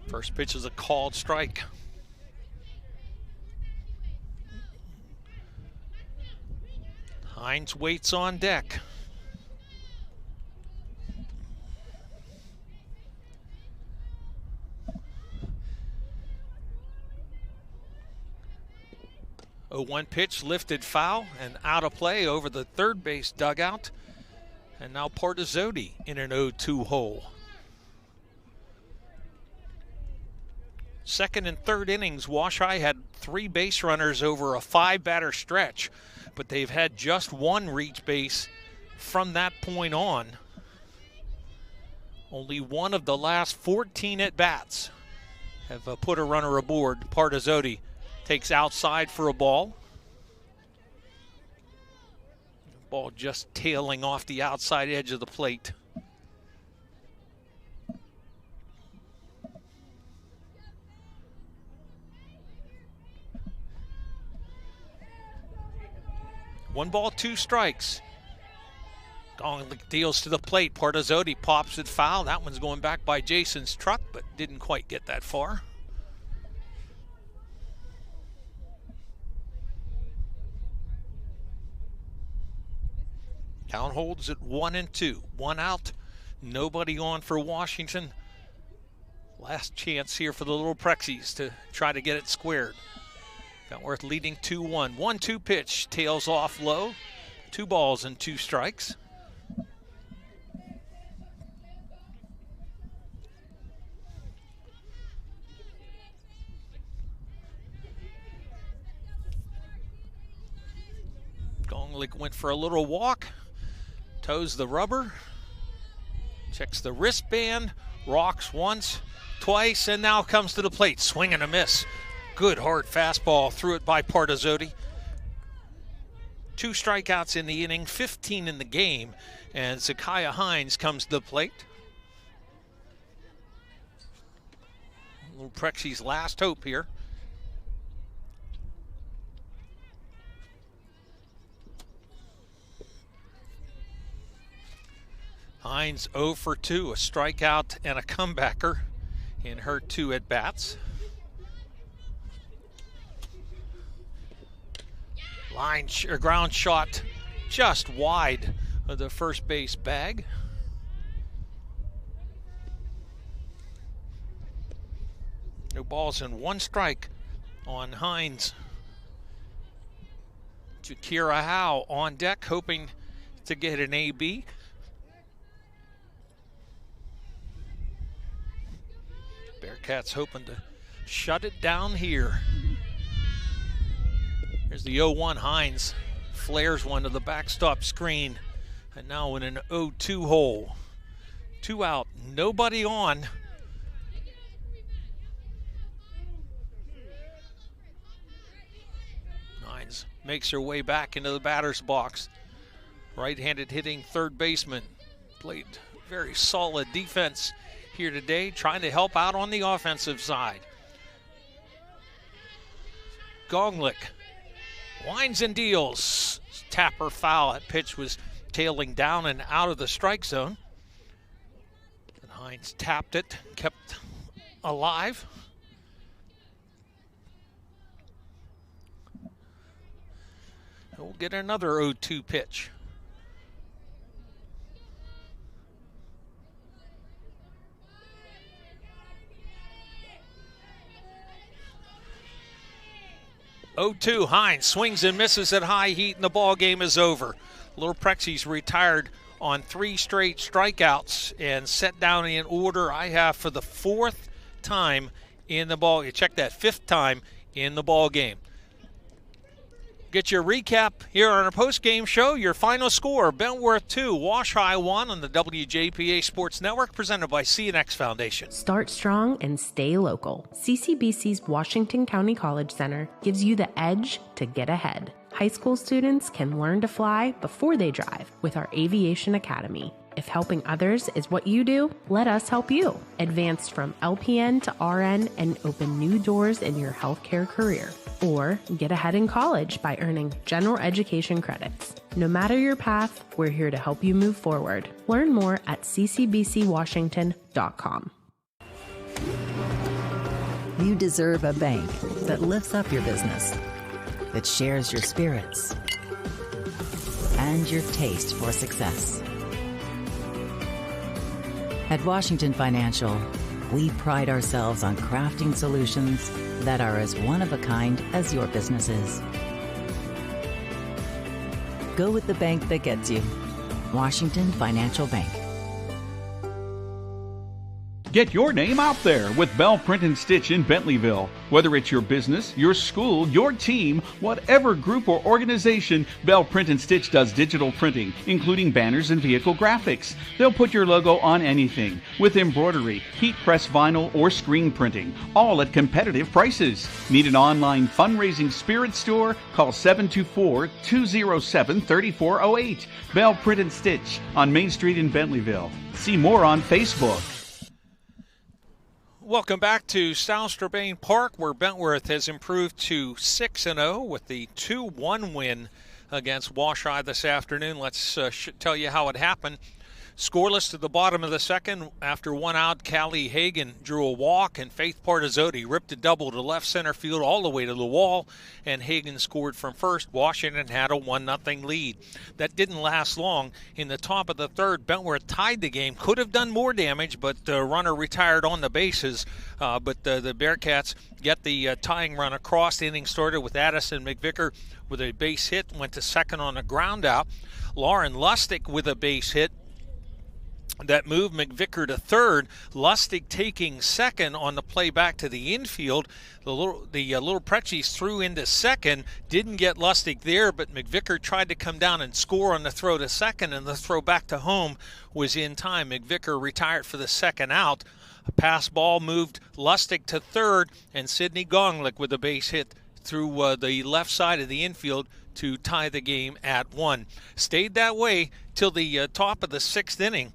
First pitch is a called strike. Hines waits on deck. A 1 pitch lifted foul and out of play over the third base dugout. And now Partizzotti in an 0-2 hole. Second and third innings, Wash High had 3 base runners over a 5-batter stretch, but they've had just 1 reach base from that point on. Only 1 of the last 14 at-bats have put a runner aboard. Partizzotti takes outside for a ball. Ball just tailing off the outside edge of the plate. One ball, 2 strikes. Gonglick deals to the plate. Partizzotti pops it foul. That one's going back by Jason's truck, but didn't quite get that far. Count holds at 1-2. 1 out. Nobody on for Washington. Last chance here for the Little Prexies to try to get it squared. Bentworth leading 2-1. 1-2 pitch, tails off low. 2 balls and 2 strikes. Gonglick went for a little walk, toes the rubber, checks the wristband, rocks once, twice, and now comes to the plate. Swing and a miss. Good hard fastball, threw it by Partizzotti. 2 strikeouts in the inning, 15 in the game, and Zakiah Hines comes to the plate. Little Prexi's last hope here. Hines 0 for 2, a strikeout and a comebacker in her 2 at-bats. Ground shot just wide of the first base bag. No balls and 1 strike on Hines. Jakira Howe on deck, hoping to get an AB. Bearcats hoping to shut it down here. Here's the 0-1. Hines flares one to the backstop screen. And now in an 0-2 hole. 2 out, nobody on. Hines makes her way back into the batter's box. Right-handed hitting third baseman. Played very solid defense here today, trying to help out on the offensive side. Gonglick winds and deals. Tapper foul. That pitch was tailing down and out of the strike zone. And Hines tapped it, kept alive. We'll get another 0-2 pitch. Hines swings and misses at high heat, and the ball game is over. Little Prexi's retired on 3 straight strikeouts and set down in order I have for the 4th time in the ball. You check that, 5th time in the ball game. Get your recap here on our post-game show. Your final score: Bentworth 2, Wash High 1 on the WJPA Sports Network, presented by CNX Foundation. Start strong and stay local. CCBC's Washington County College Center gives you the edge to get ahead. High school students can learn to fly before they drive with our Aviation Academy. If helping others is what you do, let us help you. Advance from LPN to RN and open new doors in your healthcare career. Or get ahead in college by earning general education credits. No matter your path, we're here to help you move forward. Learn more at ccbcwashington.com. You deserve a bank that lifts up your business, that shares your spirits, and your taste for success. At Washington Financial, we pride ourselves on crafting solutions that are as one of a kind as your business is. Go with the bank that gets you. Washington Financial Bank. Get your name out there with Bell Print and Stitch in Bentleyville. Whether it's your business, your school, your team, whatever group or organization, Bell Print and Stitch does digital printing, including banners and vehicle graphics. They'll put your logo on anything with embroidery, heat press vinyl, or screen printing, all at competitive prices. Need an online fundraising spirit store? Call 724-207-3408. Bell Print and Stitch on Main Street in Bentleyville. See more on Facebook. Welcome back to South Strabane Park, where Bentworth has improved to 6-0 with the 2-1 win against Wash High this afternoon. Let's tell you how it happened. Scoreless to the bottom of the second. After one out, Callie Hagan drew a walk, and Faith Partizzotti ripped a double to left center field all the way to the wall, and Hagan scored from first. Washington had a 1-0 lead. That didn't last long. In the top of the third, Bentworth tied the game. Could have done more damage, but the runner retired on the bases. But the Bearcats get the tying run across. The inning started with Addison McVicker with a base hit, went to second on a ground out. Lauren Lustig with a base hit that moved McVicker to third. Lustig taking second on the play back to the infield. The little Pretchies threw into second, didn't get Lustig there, but McVicker tried to come down and score on the throw to second, and the throw back to home was in time. McVicker retired for the second out. A pass ball moved Lustig to third, and Sydney Gonglick with a base hit through the left side of the infield to tie the game at 1. Stayed that way till the top of the sixth inning.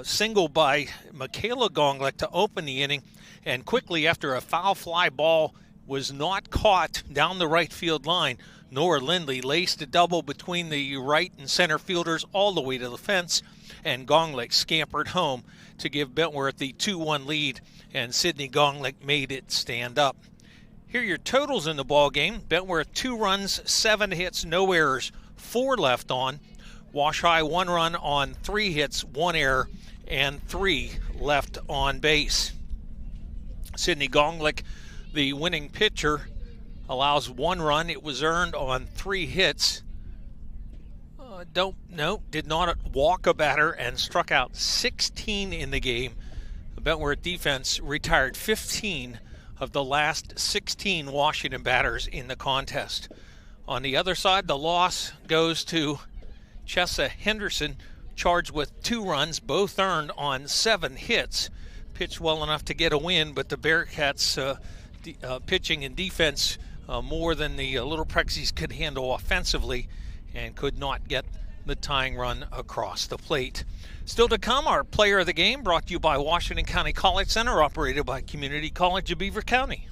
Single by Michaela Gonglick to open the inning, and quickly after a foul fly ball was not caught down the right field line, Nora Lindley laced a double between the right and center fielders all the way to the fence, and Gonglick scampered home to give Bentworth the 2-1 lead, and Sydney Gonglick made it stand up. Here are your totals in the ball game. Bentworth 2 runs, 7 hits, no errors, 4 left on. Wash High 1 run on 3 hits, 1 error, and 3 left on base. Sydney Gonglick, the winning pitcher, allows 1 run. It was earned on 3 hits. Did not walk a batter and struck out 16 in the game. The Bentworth defense retired 15 of the last 16 Washington batters in the contest. On the other side, the loss goes to Chessa Henderson, charged with 2 runs, both earned on 7 hits. Pitched well enough to get a win, but the Bearcats pitching and defense more than the Little Prexies could handle offensively, and could not get the tying run across the plate. Still to come, our player of the game, brought to you by Washington County College Center, operated by Community College of Beaver County.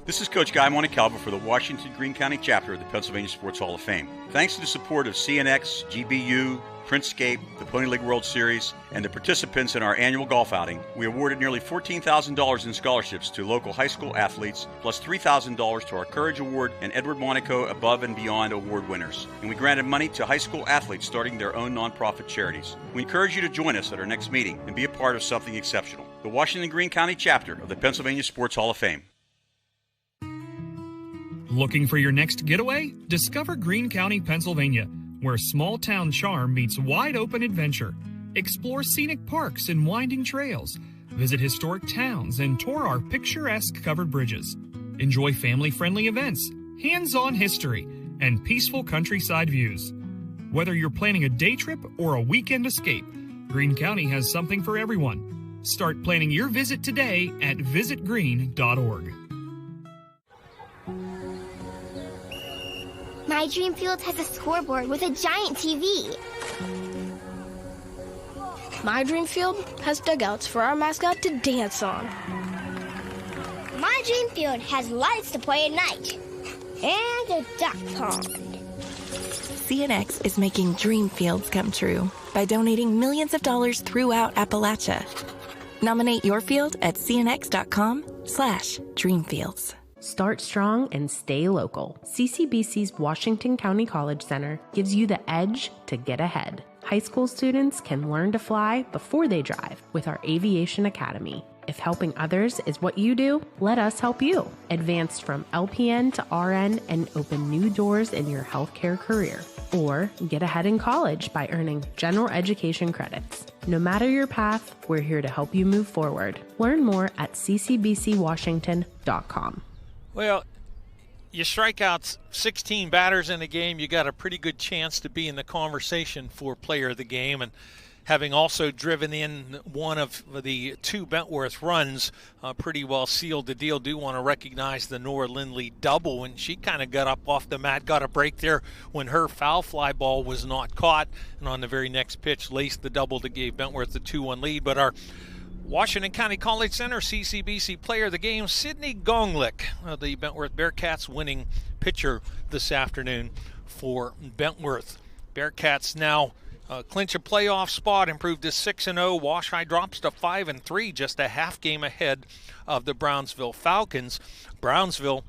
This is Coach Guy Montecalvo for the Washington Greene County chapter of the Pennsylvania Sports Hall of Fame. Thanks to the support of CNX, GBU, Printscape, the Pony League World Series, and the participants in our annual golf outing, we awarded nearly $14,000 in scholarships to local high school athletes, plus $3,000 to our Courage Award and Edward Monaco Above and Beyond Award winners. And we granted money to high school athletes starting their own nonprofit charities. We encourage you to join us at our next meeting and be a part of something exceptional. The Washington Greene County chapter of the Pennsylvania Sports Hall of Fame. Looking for your next getaway? Discover Greene County, Pennsylvania, where small-town charm meets wide-open adventure. Explore scenic parks and winding trails. Visit historic towns and tour our picturesque covered bridges. Enjoy family-friendly events, hands-on history, and peaceful countryside views. Whether you're planning a day trip or a weekend escape, Greene County has something for everyone. Start planning your visit today at visitgreene.org. My dream field has a scoreboard with a giant TV. My dream field has dugouts for our mascot to dance on. My dream field has lights to play at night. And a duck pond. CNX is making dream fields come true by donating millions of dollars throughout Appalachia. Nominate your field at cnx.com/dreamfields. Start strong and stay local. CCBC's Washington County College Center gives you the edge to get ahead. High school students can learn to fly before they drive with our Aviation Academy. If helping others is what you do, let us help you. Advance from LPN to RN and open new doors in your healthcare career. Or get ahead in college by earning general education credits. No matter your path, we're here to help you move forward. Learn more at ccbcwashington.com. Well, you strike out 16 batters in a game, you got a pretty good chance to be in the conversation for player of the game. And having also driven in one of the 2 Bentworth runs, pretty well sealed the deal. Do want to recognize the Nora Lindley double, and she kind of got up off the mat, got a break there when her foul fly ball was not caught, and on the very next pitch laced the double that gave Bentworth the 2-1 lead. But our Washington County College Center CCBC player of the game, Sydney Gonglick, the Bentworth Bearcats winning pitcher this afternoon for Bentworth. Bearcats now clinch a playoff spot, improved to 6-0. Wash High drops to 5-3, just a half game ahead of the Brownsville Falcons. Brownsville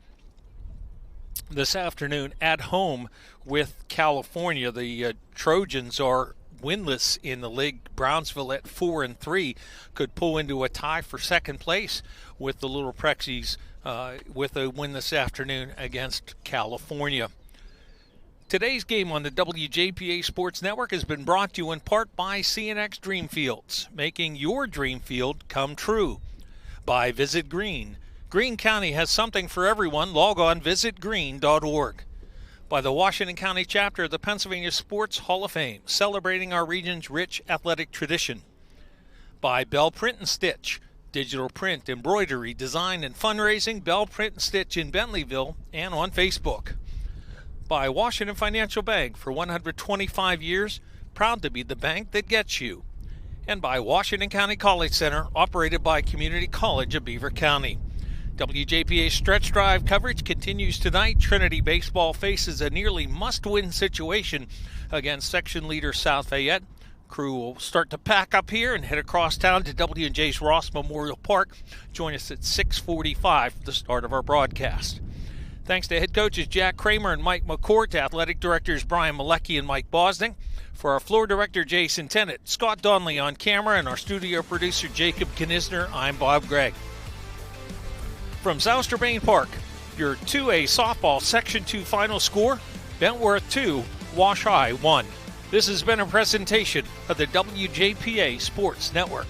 this afternoon at home with California. The Trojans are winless in the league. Brownsville at 4-3 could pull into a tie for second place with the Little Prexies with a win this afternoon against California. Today's game on the WJPA Sports Network has been brought to you in part by CNX Dreamfields, making your dream field come true. By Visit Green. Greene County has something for everyone. Log on visitgreen.org. By the Washington County chapter of the Pennsylvania Sports Hall of Fame, celebrating our region's rich athletic tradition. By Bell Print and Stitch, digital print, embroidery, design, and fundraising. Bell Print and Stitch in Bentleyville and on Facebook. By Washington Financial Bank, for 125 years, proud to be the bank that gets you. And by Washington County College Center, operated by Community College of Beaver County. WJPA Stretch Drive coverage continues tonight. Trinity baseball faces a nearly must-win situation against section leader South Fayette. Crew will start to pack up here and head across town to W&J's Ross Memorial Park. Join us at 6:45 for the start of our broadcast. Thanks to head coaches Jack Kramer and Mike McCourt, to athletic directors Brian Malecki and Mike Bosning. For our floor director Jason Tennant, Scott Donnelly on camera, and our studio producer Jacob Knisner, I'm Bob Gregg. From Zouster Bain Park, your 2A softball Section 2 final score, Bentworth 2, Wash High 1. This has been a presentation of the WJPA Sports Network.